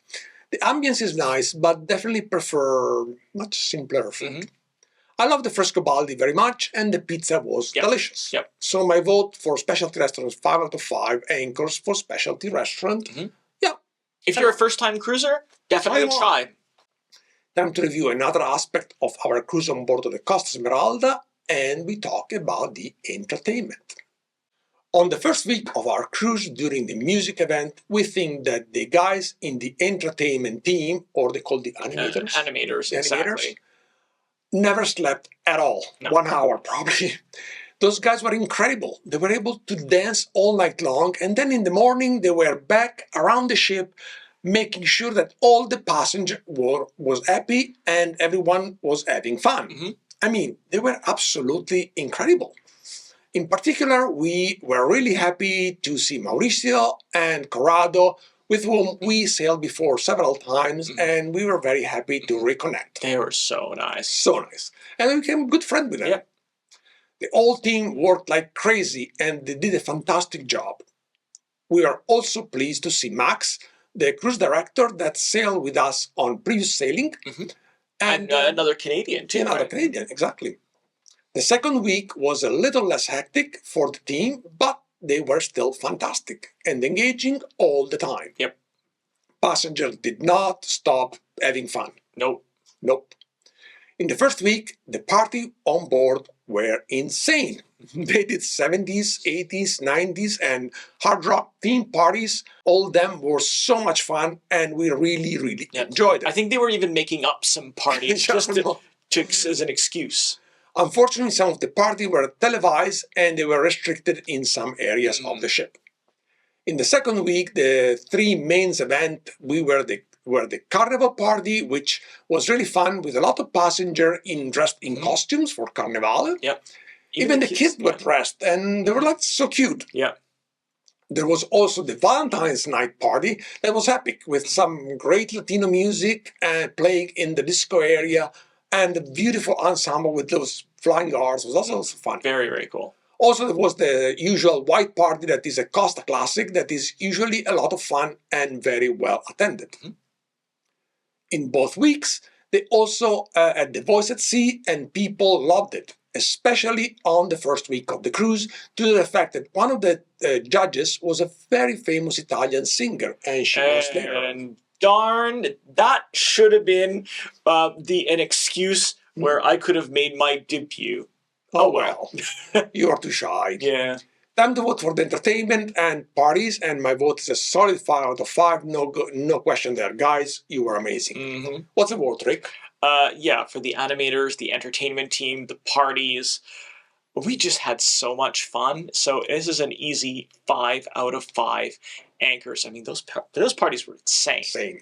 The ambience is nice, but definitely prefer much simpler food. I love the Frescobaldi very much, and the pizza was delicious. Yep. So my vote for specialty restaurants, 5 out of 5, anchors for specialty restaurant. Yeah. If you're a first-time cruiser, definitely try. Time to review another aspect of our cruise on board of the Costa Smeralda, and we talk about the entertainment. On the first week of our cruise during the music event, we think that the guys in the entertainment team, or they call the animators, Exactly. never slept at all. No. 1 hour probably. Those guys were incredible. They were able to dance all night long, and then in the morning they were back around the ship, making sure that all the passengers was happy and everyone was having fun. I mean, they were absolutely incredible. In particular, we were really happy to see Mauricio and Corrado, with whom we sailed before several times, and we were very happy to reconnect. They were so nice. So nice. And we became good friends with them. Yeah. The whole team worked like crazy, and they did a fantastic job. We are also pleased to see Max, the cruise director that sailed with us on previous sailing. And another Canadian, too. Another Canadian, exactly. The second week was a little less hectic for the team, but they were still fantastic and engaging all the time. Yep. Passengers did not stop having fun. Nope. In the first week, the party on board were insane. They did 70s, 80s, 90s, and hard rock theme parties. All of them were so much fun, and we really, really enjoyed it. I think they were even making up some parties just as an excuse. Unfortunately, some of the parties were televised, and they were restricted in some areas of the ship. In the second week, the 3 main events were the Carnival party, which was really fun with a lot of passengers dressed in costumes for Carnival. Yep. Even the kids were dressed, and they were like so cute. Yeah. There was also the Valentine's night party that was epic, with some great Latino music playing in the disco area, and the beautiful ensemble with those flying guards was also fun. Very, very cool. Also, there was the usual white party that is a Costa classic that is usually a lot of fun and very well attended. In both weeks, they also had the Voice at Sea, and people loved it, especially on the first week of the cruise, due to the fact that one of the judges was a very famous Italian singer, and she was there. And darn, that should have been an excuse where I could have made my debut. Oh well, you are too shy. Yeah. Time to vote for the entertainment and parties, and my vote is a solid 5 out of 5. No question there, guys. You were amazing. What's the vote, Rick? Yeah, for the animators, the entertainment team, the parties. We just had so much fun. So this is an easy 5 out of 5 anchors. I mean, those parties were insane.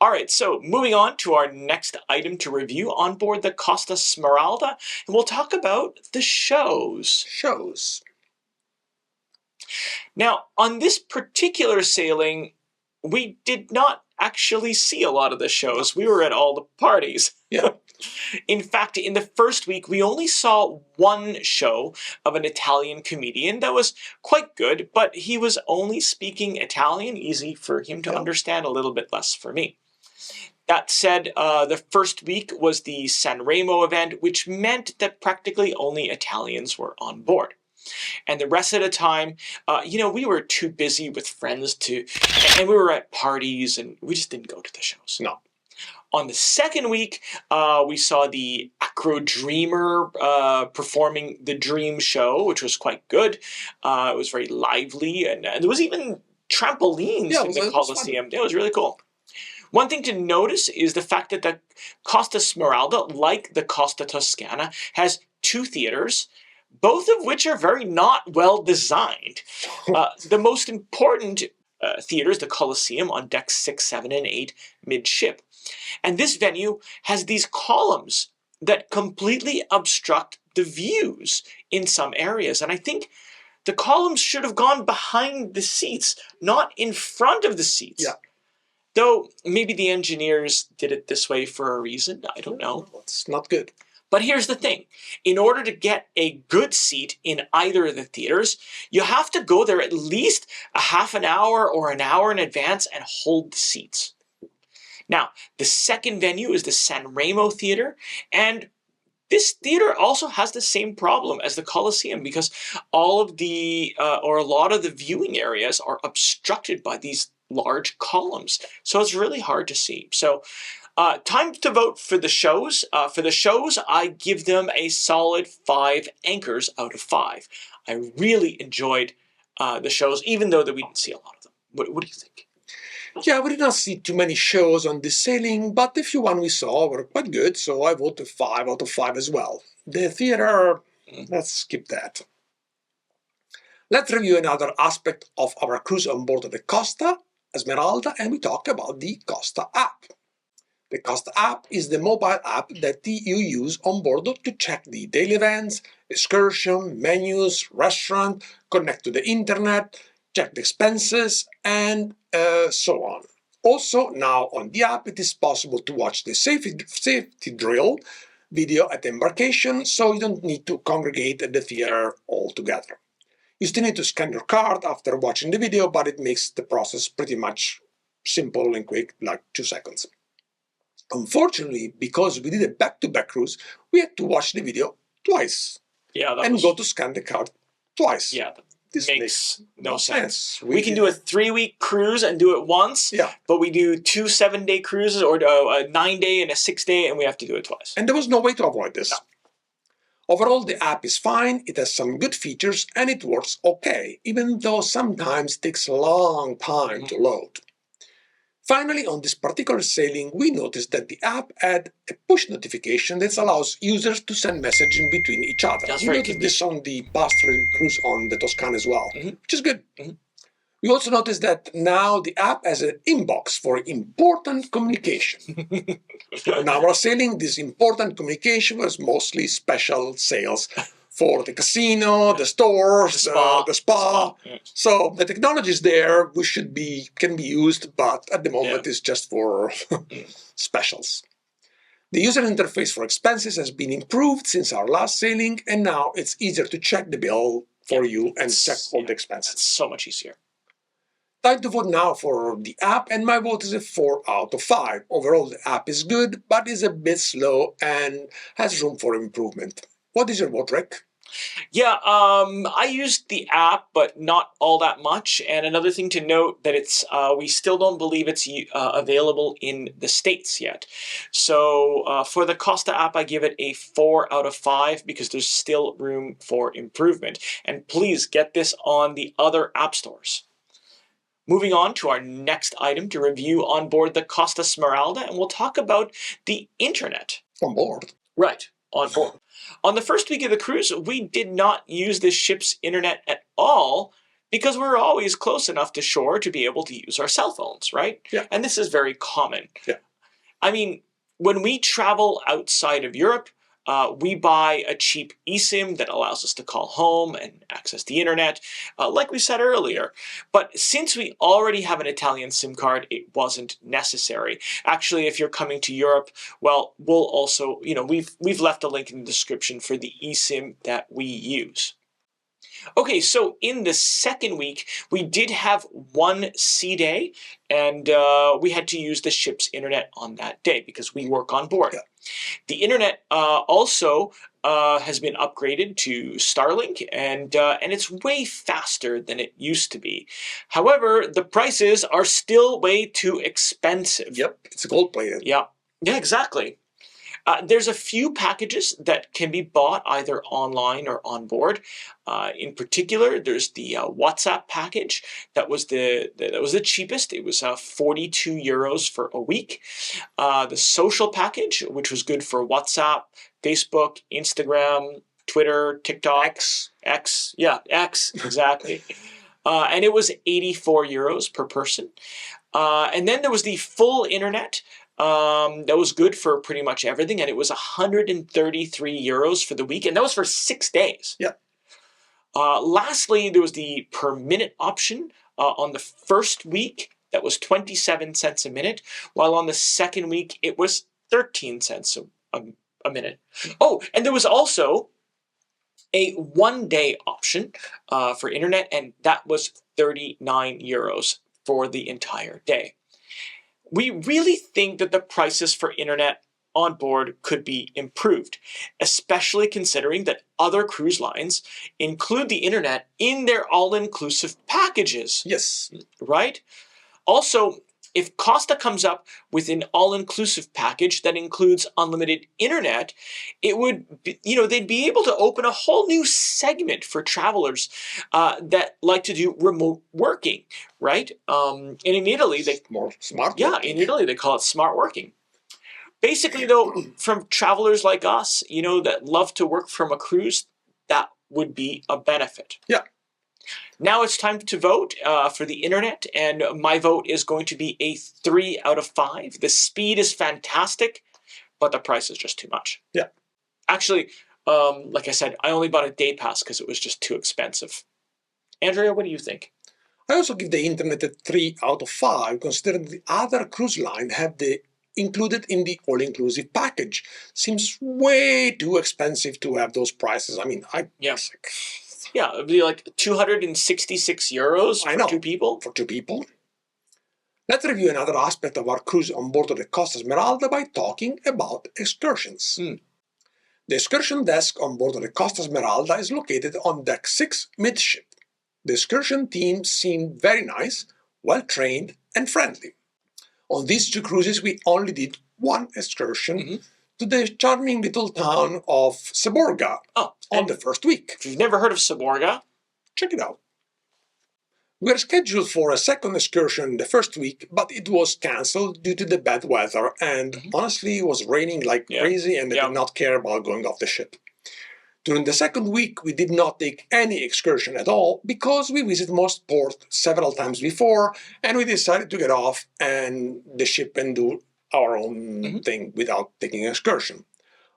All right, so moving on to our next item to review on board the Costa Smeralda, and we'll talk about the shows. Now, on this particular sailing, we did not actually see a lot of the shows. We were at all the parties. Yeah. In fact, in the first week, we only saw one show of an Italian comedian that was quite good, but he was only speaking Italian, easy for him to understand, a little bit less for me. That said, the first week was the Sanremo event, which meant that practically only Italians were on board. And the rest of the time, we were too busy with friends and we were at parties and we just didn't go to the shows. No. On the second week, we saw the Acro Dreamer performing the Dream Show, which was quite good. It was very lively, and there was even trampolines in the Colosseum. It was really cool. One thing to notice is the fact that the Costa Smeralda, like the Costa Toscana, has 2 theaters, both of which are very not well designed. The most important theater is the Colosseum on decks 6, 7, and 8 midship. And this venue has these columns that completely obstruct the views in some areas. And I think the columns should have gone behind the seats, not in front of the seats. Yeah. Though maybe the engineers did it this way for a reason. I don't know. It's not good. But here's the thing. In order to get a good seat in either of the theaters, you have to go there at least a half an hour or an hour in advance and hold the seats. Now, the second venue is the San Remo Theater, and this theater also has the same problem as the Colosseum because all of a lot of the viewing areas are obstructed by these large columns. So it's really hard to see. So time to vote for the shows. For the shows, I give them a solid 5 anchors out of 5. I really enjoyed the shows, even though that we didn't see a lot of them. What do you think? Yeah, we did not see too many shows on this sailing, but the few ones we saw were quite good, so I voted 5 out of 5 as well. The theater, let's skip that. Let's review another aspect of our cruise on board the Costa Smeralda, and we talk about the Costa App. The Costa App is the mobile app that you use on board to check the daily events, excursion, menus, restaurant, connect to the internet, check the expenses, and so on. Also, now on the app, it is possible to watch the safety drill video at embarkation, so you don't need to congregate at the theater altogether. You still need to scan your card after watching the video, but it makes the process pretty much simple and quick, like 2 seconds. Unfortunately, because we did a back-to-back cruise, we had to watch the video twice. Yeah, go to scan the card twice. Yeah, this makes no sense. We can do a 3-week cruise and do it once, but we do 2 7-day cruises or a 9-day and a 6-day, and we have to do it twice. And there was no way to avoid this. No. Overall, the app is fine, it has some good features, and it works okay, even though sometimes it takes a long time to load. Finally, on this particular sailing, we noticed that the app had a push notification that allows users to send messages in between each other. That's we noticed this on the past cruise on the Toscana as well, which is good. We also noticed that now the app has an inbox for important communication. On our sailing, this important communication was mostly special sales for the casino, the stores, the spa. So the technology is there, can be used, but at the moment it's just for specials. The user interface for expenses has been improved since our last sailing, and now it's easier to check the bill for you and check all the expenses. It's so much easier. Time to vote now for the app, and my vote is a 4 out of 5. Overall, the app is good, but is a bit slow and has room for improvement. What is your vote, Rick? Yeah, I used the app, but not all that much. And another thing to note that we still don't believe it's available in the States yet. So for the Costa app, I give it a 4 out of 5 because there's still room for improvement. And please get this on the other app stores. Moving on to our next item to review on board the Costa Smeralda, and we'll talk about the internet. On board. Right, on board. On the first week of the cruise, we did not use the ship's internet at all because we're always close enough to shore to be able to use our cell phones, right? Yeah. And this is very common. Yeah. I mean, when we travel outside of Europe, we buy a cheap eSIM that allows us to call home and access the internet, like we said earlier. But since we already have an Italian SIM card, it wasn't necessary. Actually, if you're coming to Europe, well, we'll also, we've left a link in the description for the eSIM that we use. Okay, so in the second week, we did have one sea day, and we had to use the ship's internet on that day because we work on board. Yeah. The internet also has been upgraded to Starlink, and it's way faster than it used to be. However, the prices are still way too expensive. Yep, it's gold-plated. Yeah, exactly. There's a few packages that can be bought either online or on board. In particular, there's the WhatsApp package that was the cheapest. It was 42 euros for a week. The social package, which was good for WhatsApp, Facebook, Instagram, Twitter, TikTok, X, exactly. And it was 84 euros per person. And then there was the full internet. That was good for pretty much everything, and it was 133 euros for the week, and that was for 6 days. Yeah. Lastly, there was the per minute option on the first week. That was 27 cents a minute, while on the second week it was 13 cents a minute. Oh, and there was also a 1 day option for internet, and that was 39 euros for the entire day. We really think that the prices for internet on board could be improved, especially considering that other cruise lines include the internet in their all-inclusive packages. Yes. Right? Also, if Costa comes up with an all-inclusive package that includes unlimited internet, it would be, they'd be able to open a whole new segment for travelers that like to do remote working, right? And in Italy, more smart. Yeah, working. in Italy they call it smart working. Basically, though, from travelers like us, that love to work from a cruise, that would be a benefit. Yeah. Now it's time to vote for the internet, and my vote is going to be a 3 out of 5. The speed is fantastic, but the price is just too much. Yeah. Actually, like I said, I only bought a day pass because it was just too expensive. Andrea, what do you think? I also give the internet a 3 out of 5, considering the other cruise line have the included in the all-inclusive package. Seems way too expensive to have those prices. I mean, Yeah, it would be like 266 euros for 2 people. For 2 people. Let's review another aspect of our cruise on board of the Costa Smeralda by talking about excursions. The excursion desk on board of the Costa Smeralda is located on deck 6 midship. The excursion team seemed very nice, well-trained and friendly. On these 2 cruises, we only did 1 excursion to the charming little town of Seborga on the first week. If you've never heard of Seborga, check it out. We were scheduled for a second excursion the first week, but it was cancelled due to the bad weather, and honestly it was raining like crazy, and they did not care about going off the ship. During the second week, we did not take any excursion at all because we visited most ports several times before, and we decided to get off and the ship and do our own thing without taking an excursion.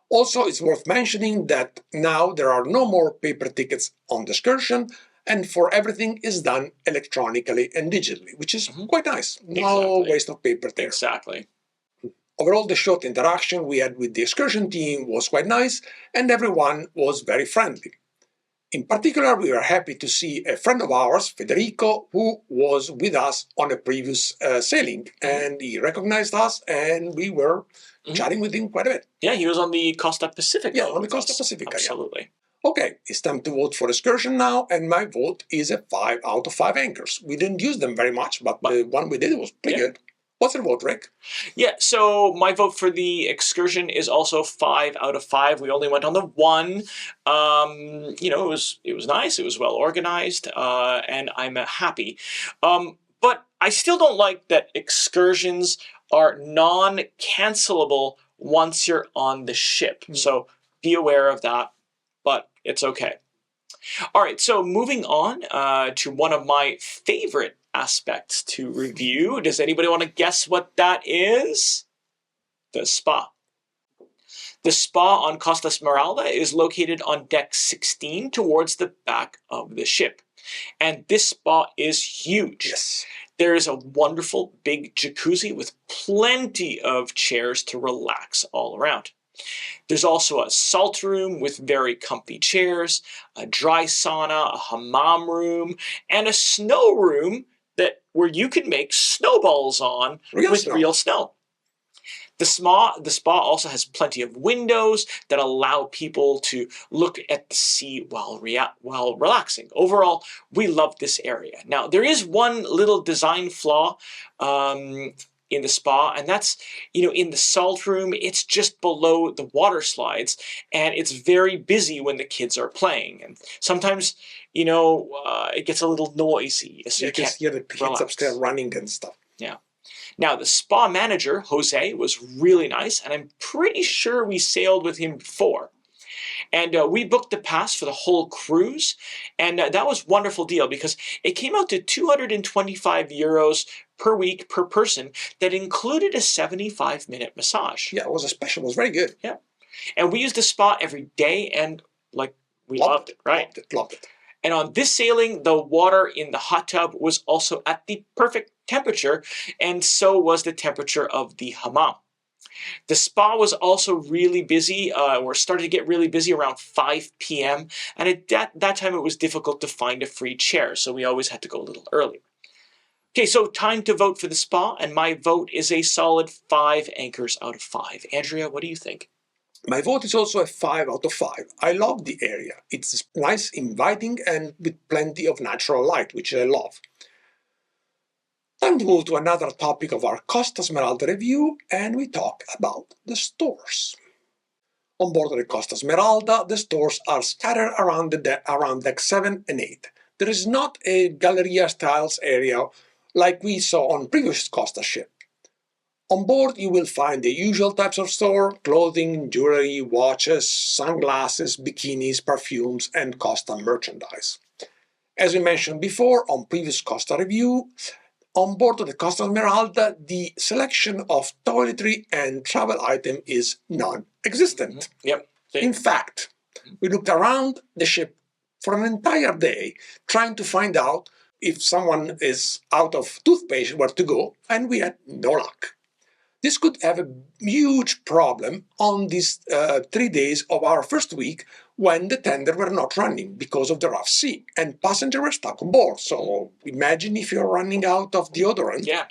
Also, it's worth mentioning that now there are no more paper tickets on the excursion, and for everything is done electronically and digitally, which is quite nice. No waste of paper there. Exactly. Overall, the short interaction we had with the excursion team was quite nice, and everyone was very friendly. In particular, we were happy to see a friend of ours, Federico, who was with us on a previous sailing, and he recognized us, and we were chatting with him quite a bit. Yeah, he was on the Costa Pacifica. Yeah, on the Costa Pacifica. Absolutely. Yeah. Okay, it's time to vote for excursion now, and my vote is a 5 out of 5 anchors. We didn't use them very much, but the one we did was pretty good. What's your vote, Rick? Yeah, so my vote for the excursion is also 5 out of 5. We only went on the 1. It was nice. It was well organized, and I'm happy. But I still don't like that excursions are non-cancelable once you're on the ship. So be aware of that, but it's okay. All right, so moving on to one of my favorite aspects to review. Does anybody want to guess what that is? The spa. The spa on Costa Smeralda is located on deck 16 towards the back of the ship. And this spa is huge. Yes. There is a wonderful big jacuzzi with plenty of chairs to relax all around. There's also a salt room with very comfy chairs, a dry sauna, a hammam room, and a snow room where you can make snowballs on with real snow. The spa also has plenty of windows that allow people to look at the sea while relaxing. Overall, we love this area. Now, there is one little design flaw in the spa, and that's, in the salt room, it's just below the water slides, and it's very busy when the kids are playing. And sometimes, it gets a little noisy. So you can hear the kids upstairs running and stuff. Yeah. Now, the spa manager, Jose, was really nice, and I'm pretty sure we sailed with him before. And we booked the pass for the whole cruise, and that was a wonderful deal because it came out to 225 euros per week per person that included a 75-minute massage. Yeah, it was special. It was very good. Yeah. And we used the spa every day, and we loved it, right? Loved it. And on this sailing, the water in the hot tub was also at the perfect temperature, and so was the temperature of the hammam. The spa was also really busy, or started to get really busy around 5 p.m. And at that time, it was difficult to find a free chair, so we always had to go a little earlier. Okay, so time to vote for the spa, and my vote is a solid 5 anchors out of 5. Andrea, what do you think? My vote is also a 5 out of 5. I love the area. It's nice, inviting, and with plenty of natural light, which I love. Time to move to another topic of our Costa Smeralda review, and we talk about the stores. On board the Costa Smeralda, the stores are scattered around deck 7 and 8. There is not a Galleria-style area like we saw on previous Costa ship. On board, you will find the usual types of store: clothing, jewelry, watches, sunglasses, bikinis, perfumes, and Costa merchandise. As we mentioned before on previous Costa review, on board of the Costa Smeralda, the selection of toiletry and travel item is non-existent. Yep. In fact, we looked around the ship for an entire day trying to find out if someone is out of toothpaste, where to go, and we had no luck. This could have a huge problem on these 3 days of our first week when the tender were not running because of the rough sea and passengers were stuck on board. So imagine if you're running out of deodorant. Yeah.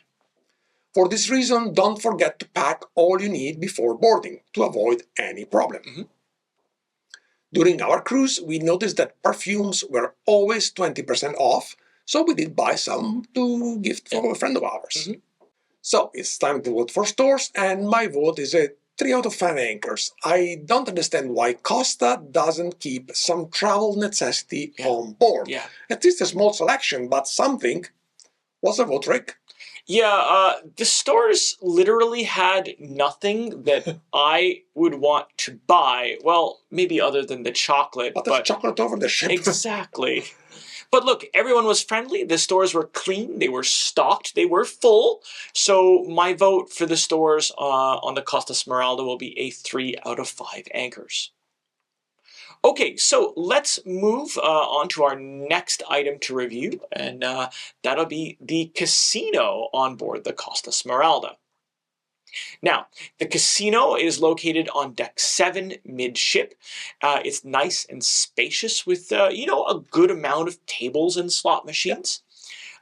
For this reason, don't forget to pack all you need before boarding to avoid any problem. Mm-hmm. During our cruise, we noticed that perfumes were always 20% off, so we did buy some to gift for a friend of ours. Mm-hmm. So it's time to vote for stores, and my vote is a 3 out of 5 anchors. I don't understand why Costa doesn't keep some travel necessity on board. Yeah. At least a small selection, but something. What's the vote, Rick? Yeah, the stores literally had nothing that I would want to buy. Well, maybe other than the chocolate. But there's chocolate over the ship. Exactly. But look, everyone was friendly. The stores were clean. They were stocked. They were full. So my vote for the stores on the Costa Smeralda will be a 3 out of 5 anchors. Okay, so let's move on to our next item to review, and that'll be the casino on board the Costa Smeralda. Now, the casino is located on deck 7 midship. It's nice and spacious with, a good amount of tables and slot machines.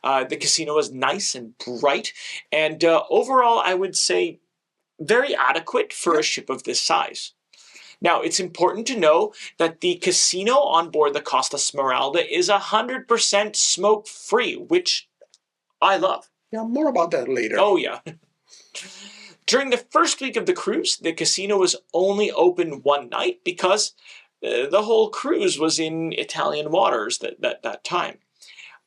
The casino is nice and bright, and overall, I would say very adequate for a ship of this size. Now, it's important to know that the casino on board the Costa Smeralda is 100% smoke-free, which I love. Yeah, more about that later. Oh, yeah. During the first week of the cruise, the casino was only open one night because the whole cruise was in Italian waters that time,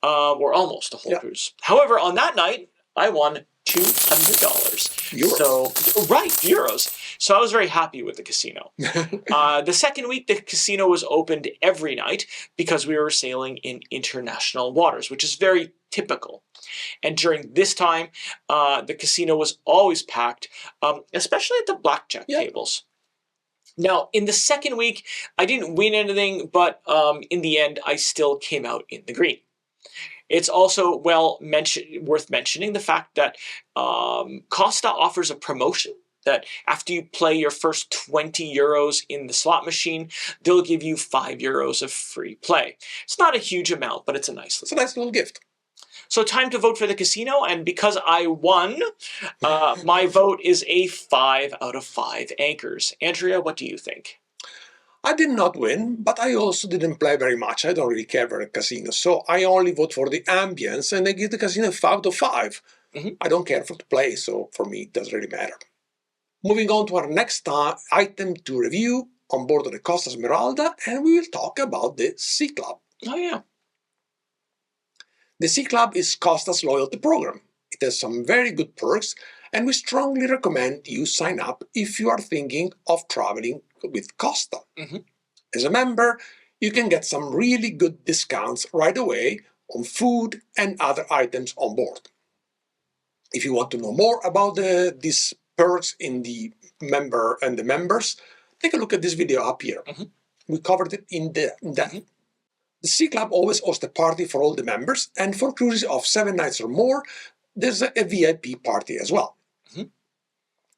or almost the whole cruise. However, on that night, I won $200. Euros. Euros. So I was very happy with the casino. The second week, the casino was opened every night because we were sailing in international waters, which is very typical. And during this time, the casino was always packed, especially at the blackjack tables. Now, in the second week, I didn't win anything, but in the end, I still came out in the green. It's also worth mentioning the fact that Costa offers a promotion that after you play your first 20 euros in the slot machine, they'll give you 5 euros of free play. It's not a huge amount, but it's a nice little gift. So time to vote for the casino, and because I won, my vote is a 5 out of 5 anchors. Andrea, what do you think? I did not win, but I also didn't play very much. I don't really care for the casino, so I only vote for the ambience, and I give the casino 5 out of 5. I don't care for to play, so for me it doesn't really matter. Moving on to our next item to review on board of the Costa Smeralda, and we will talk about the Sea Club. Oh, yeah. The Sea Club is Costa's loyalty program. It has some very good perks, and we strongly recommend you sign up if you are thinking of traveling with Costa. As a member, you can get some really good discounts right away on food and other items on board. If you want to know more about these perks in the member and the members, take a look at this video up here. We covered it in depth. The Sea Club always hosts a party for all the members, and for cruises of 7 nights or more, there's a VIP party as well.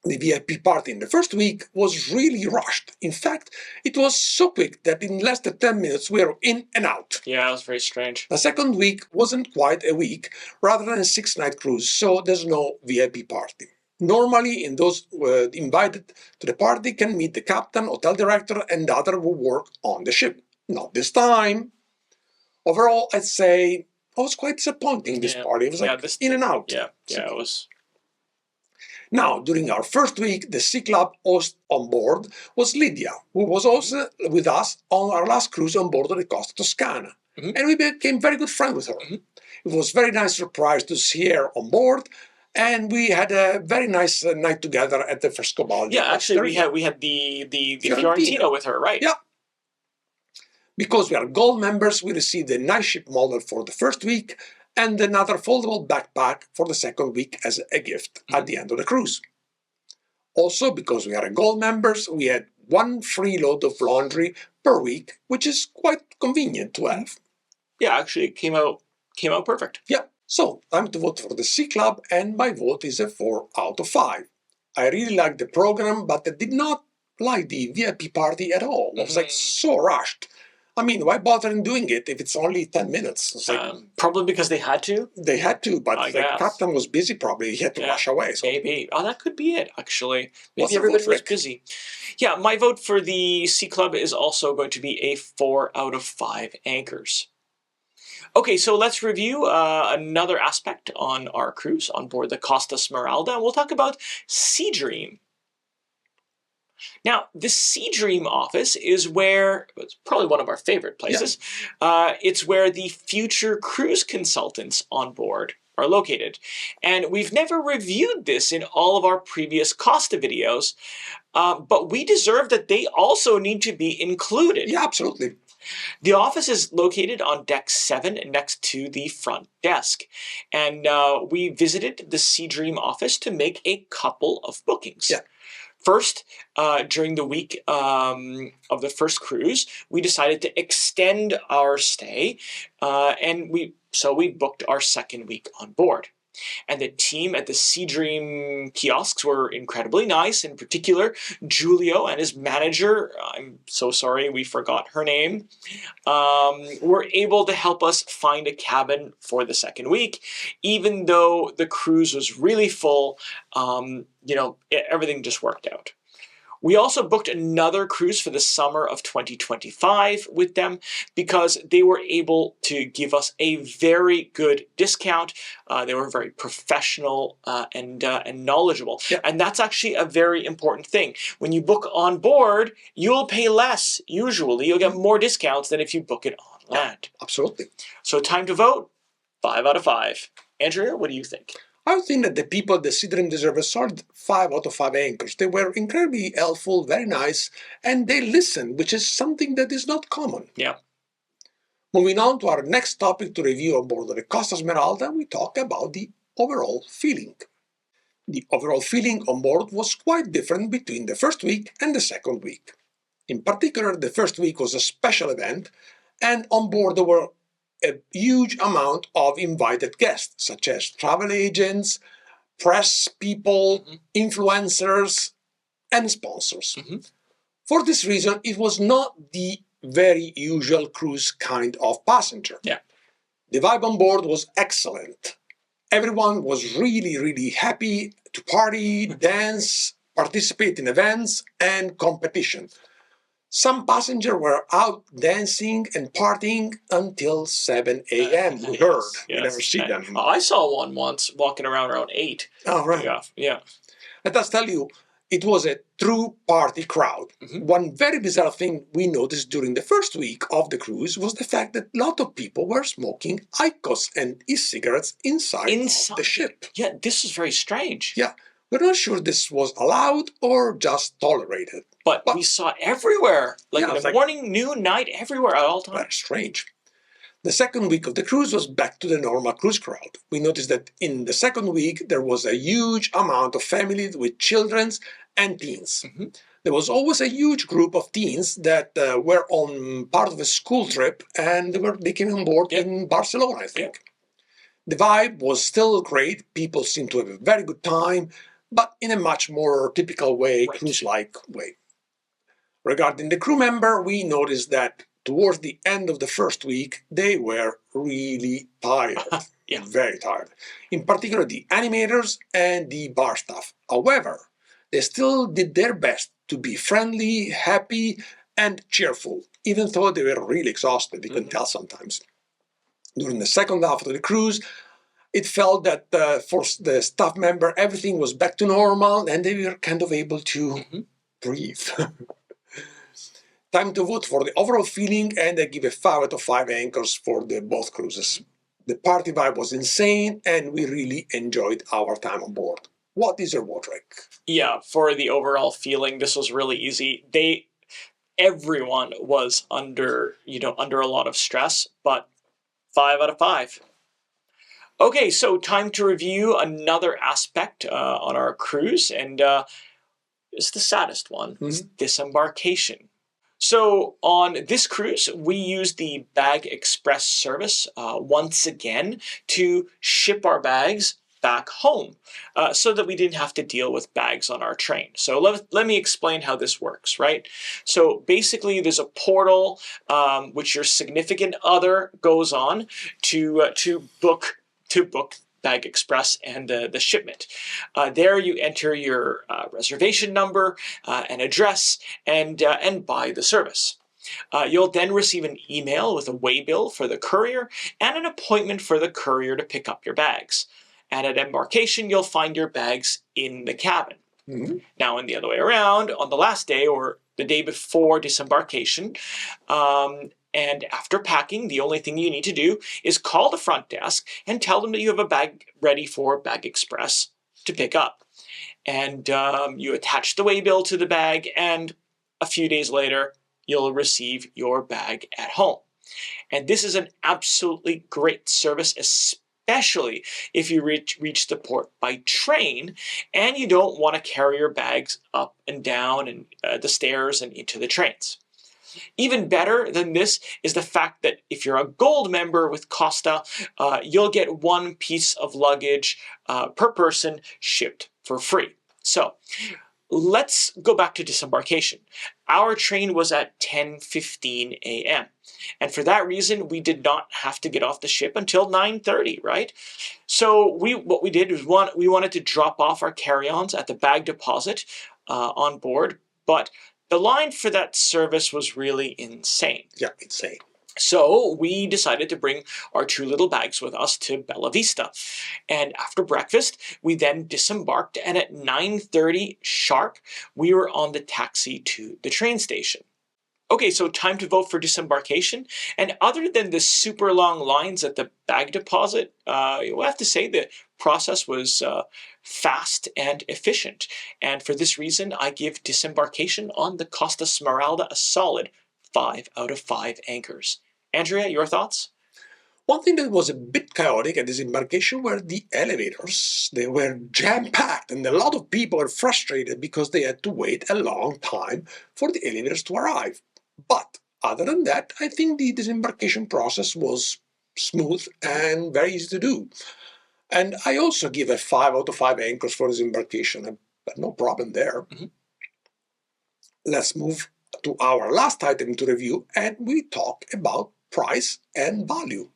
The VIP party in the first week was really rushed. In fact, it was so quick that in less than 10 minutes we were in and out. Yeah, it was very strange. The second week wasn't quite a week, rather than a 6-night cruise, so there's no VIP party. Normally, in those invited to the party can meet the captain, hotel director, and others who work on the ship. Not this time. Overall, I'd say it was quite disappointing, this party. It was like in and out. Yeah, it was. Now, during our first week, the Sea Club host on board was Lydia, who was also with us on our last cruise on board of the Costa Toscana. And we became very good friends with her. It was a very nice surprise to see her on board, and we had a very nice night together at the Frescobaldi. Yeah, actually, we had the Fiorentina with her, right? Yeah. Because we are gold members, we received a nice ship model for the first week and another foldable backpack for the second week as a gift at the end of the cruise. Also, because we are gold members, we had 1 free load of laundry per week, which is quite convenient to have. Yeah, actually, it came out perfect. Yeah, so time to vote for the Sea Club, and my vote is a 4 out of 5. I really liked the program, but I did not like the VIP party at all. It was like so rushed. I mean, why bother in doing it if it's only 10 minutes? It's like, probably because they had to. They had to, but the captain was busy probably. He had to rush away. So. Maybe. Oh, that could be it, actually. Maybe What's everybody was busy. Yeah, my vote for the Sea Club is also going to be a 4 out of 5 anchors. Okay, so let's review another aspect on our cruise on board the Costa Smeralda, and we'll talk about Sea Dream. Now, the Sea Dream office is where, it's probably one of our favorite places, it's where the future cruise consultants on board are located. And we've never reviewed this in all of our previous Costa videos, but we deserve that they also need to be included. Yeah, absolutely. The office is located on deck 7 next to the front desk. And we visited the Sea Dream office to make a couple of bookings. Yeah. First, during the week of the first cruise, we decided to extend our stay, and we booked our second week on board. And the team at the Sea Dream kiosks were incredibly nice. In particular, Giulio and his manager, I'm so sorry we forgot her name, were able to help us find a cabin for the second week. Even though the cruise was really full, everything just worked out. We also booked another cruise for the summer of 2025 with them because they were able to give us a very good discount. They were very professional and knowledgeable. Yeah. And that's actually a very important thing. When you book on board, you'll pay less usually. You'll get more discounts than if you book it on land. Absolutely. So time to vote, 5 out of 5. Andrea, what do you think? I think that the people at the Sea Dream deserve a solid 5 out of 5 anchors. They were incredibly helpful, very nice, and they listened, which is something that is not common. Yeah. Moving on to our next topic to review on board the Costa Smeralda, we talk about the overall feeling. The overall feeling on board was quite different between the first week and the second week. In particular, the first week was a special event, and on board there were a huge amount of invited guests, such as travel agents, press people, influencers, and sponsors. For this reason, it was not the very usual cruise kind of passenger. Yeah. The vibe on board was excellent. Everyone was really happy to party, dance, participate in events and competition. Some passengers were out dancing and partying until 7 a.m. We heard. Yes, We never see them. I saw one once walking around 8. Oh, right. Yeah. Let us tell you, it was a true party crowd. One very bizarre thing we noticed during the first week of the cruise was the fact that a lot of people were smoking IQOS and e-cigarettes inside the ship. Yeah, this is very strange. Yeah, we're not sure this was allowed or just tolerated. But we saw it everywhere, in the morning, noon, night, everywhere at all times. Very strange. The second week of the cruise was back to the normal cruise crowd. We noticed that in the second week there was a huge amount of families with children and teens. There was always a huge group of teens that were on part of a school trip and they came on board in Barcelona, I think. The vibe was still great. People seemed to have a very good time, but in a much more typical way, cruise-like way. Regarding the crew member, we noticed that towards the end of the first week, they were really tired. Very tired. In particular, the animators and the bar staff. However, they still did their best to be friendly, happy, and cheerful, even though they were really exhausted. You can tell sometimes. During the second half of the cruise, it felt that for the staff member, everything was back to normal, and they were kind of able to breathe. Time to vote for the overall feeling, and I give a 5 out of 5 anchors for both cruises. The party vibe was insane, and we really enjoyed our time on board. What is your vote, Rick? Yeah, for the overall feeling, this was really easy. Everyone was under a lot of stress, but 5 out of 5. Okay, so time to review another aspect on our cruise, and it's the saddest one. It's disembarkation. So on this cruise, we used the Bag Express service once again to ship our bags back home so that we didn't have to deal with bags on our train. So let me explain how this works, right? So basically there's a portal which your significant other goes on to book Bag Express and the shipment. There you enter your reservation number and address and buy the service. You'll then receive an email with a waybill for the courier and an appointment for the courier to pick up your bags. And at embarkation, you'll find your bags in the cabin. Now, in the other way around, on the last day or the day before disembarkation, and after packing, the only thing you need to do is call the front desk and tell them that you have a bag ready for Bag Express to pick up. And you attach the waybill to the bag, and a few days later, you'll receive your bag at home. And this is an absolutely great service, especially if you reach the port by train and you don't want to carry your bags up and down and the stairs and into the trains. Even better than this is the fact that if you're a gold member with Costa, you'll get one piece of luggage per person shipped for free. So let's go back to disembarkation. Our train was at 10:15 a.m. And for that reason, we did not have to get off the ship until 9:30, right? So what we did was we wanted to drop off our carry-ons at the bag deposit on board, but the line for that service was really insane. Yeah, insane. So we decided to bring our 2 little bags with us to Bella Vista. And after breakfast, we then disembarked, and at 9:30 sharp, we were on the taxi to the train station. Okay, so time to vote for disembarkation. And other than the super long lines at the bag deposit, you'll have to say the process was fast and efficient. And for this reason, I give disembarkation on the Costa Smeralda a solid 5 out of 5 anchors. Andrea, your thoughts? One thing that was a bit chaotic at disembarkation were the elevators. They were jam-packed, and a lot of people were frustrated because they had to wait a long time for the elevators to arrive. But other than that, I think the disembarkation process was smooth and very easy to do. And I also give a 5 out of 5 anchors for disembarkation. But no problem there. Let's move to our last item to review, and we talk about price and value.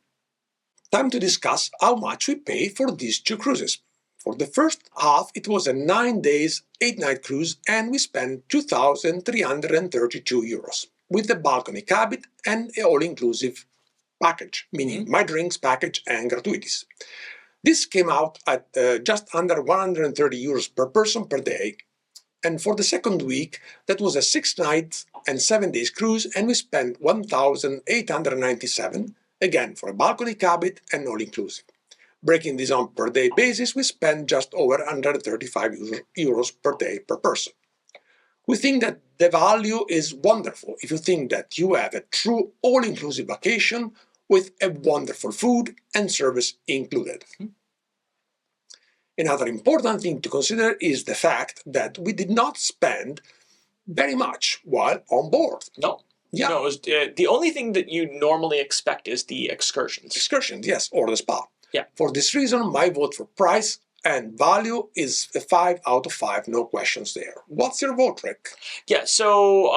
time to discuss how much we pay for these two cruises. For the first half, it was a 9 days, 8-night cruise, and we spent €2,332 with the balcony cabin and an all-inclusive package, meaning my drinks package and gratuities. This came out at just under €130 per person per day. And for the second week, that was a 6 nights and 7 days cruise, and we spent $1,897, again for a balcony cabin and all-inclusive. Breaking this on per day basis, we spend just over €135 per day per person. We think that the value is wonderful if you think that you have a true all-inclusive vacation with a wonderful food and service included. Another important thing to consider is the fact that we did not spend very much while on board. No. Yeah. No, it was, the only thing that you normally expect is the excursions. Excursions, yes, or the spa. Yeah. For this reason, my vote for price and value is a 5 out of 5, no questions there. What's your vote, Rick? Yeah, so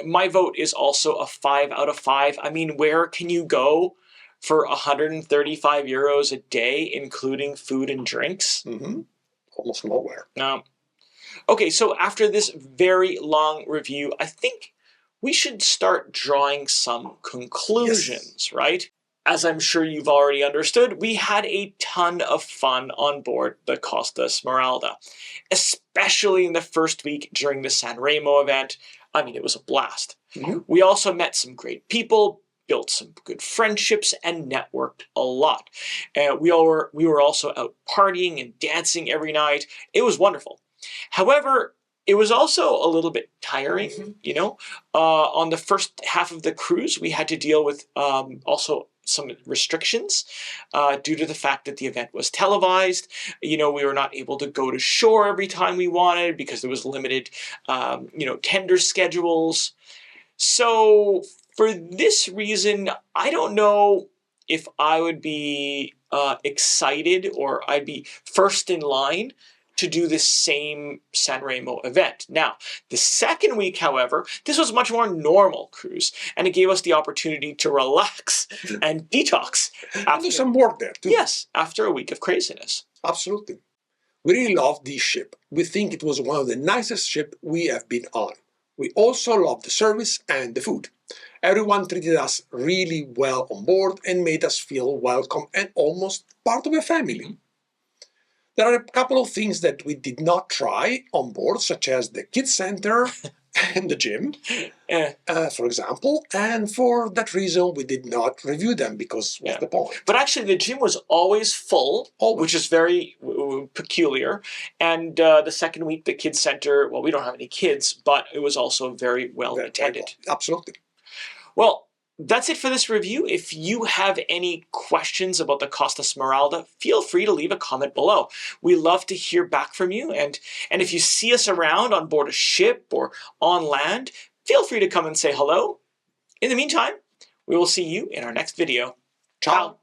my vote is also a 5 out of 5. I mean, where can you go for €135 a day, including food and drinks? Almost nowhere. No. Okay, so after this very long review, I think we should start drawing some conclusions, right? As I'm sure you've already understood, we had a ton of fun on board the Costa Smeralda, especially in the first week during the San Remo event. I mean, it was a blast. We also met some great people, built some good friendships, and networked a lot. We were also out partying and dancing every night. It was wonderful. However, it was also a little bit tiring, you know. On the first half of the cruise, we had to deal with also some restrictions due to the fact that the event was televised. You know, we were not able to go to shore every time we wanted because there was limited, tender schedules. So for this reason, I don't know if I would be excited or I'd be first in line to do the same San Remo event. Now, the second week, however, this was a much more normal cruise, and it gave us the opportunity to relax and detox. And do some work there, too. Yes, after a week of craziness. Absolutely. We really loved this ship. We think it was one of the nicest ships we have been on. We also loved the service and the food. Everyone treated us really well on board and made us feel welcome and almost part of a family. There are a couple of things that we did not try on board, such as the kids center and the gym, for example, and for that reason we did not review them because what's the point? But actually the gym was always full, which is very peculiar, and the second week the kids center, well, we don't have any kids, but it was also very well attended. Absolutely. Well, that's it for this review. If you have any questions about the Costa Smeralda, feel free to leave a comment below. We love to hear back from you. And if you see us around on board a ship or on land, feel free to come and say hello. In the meantime, we will see you in our next video. Ciao.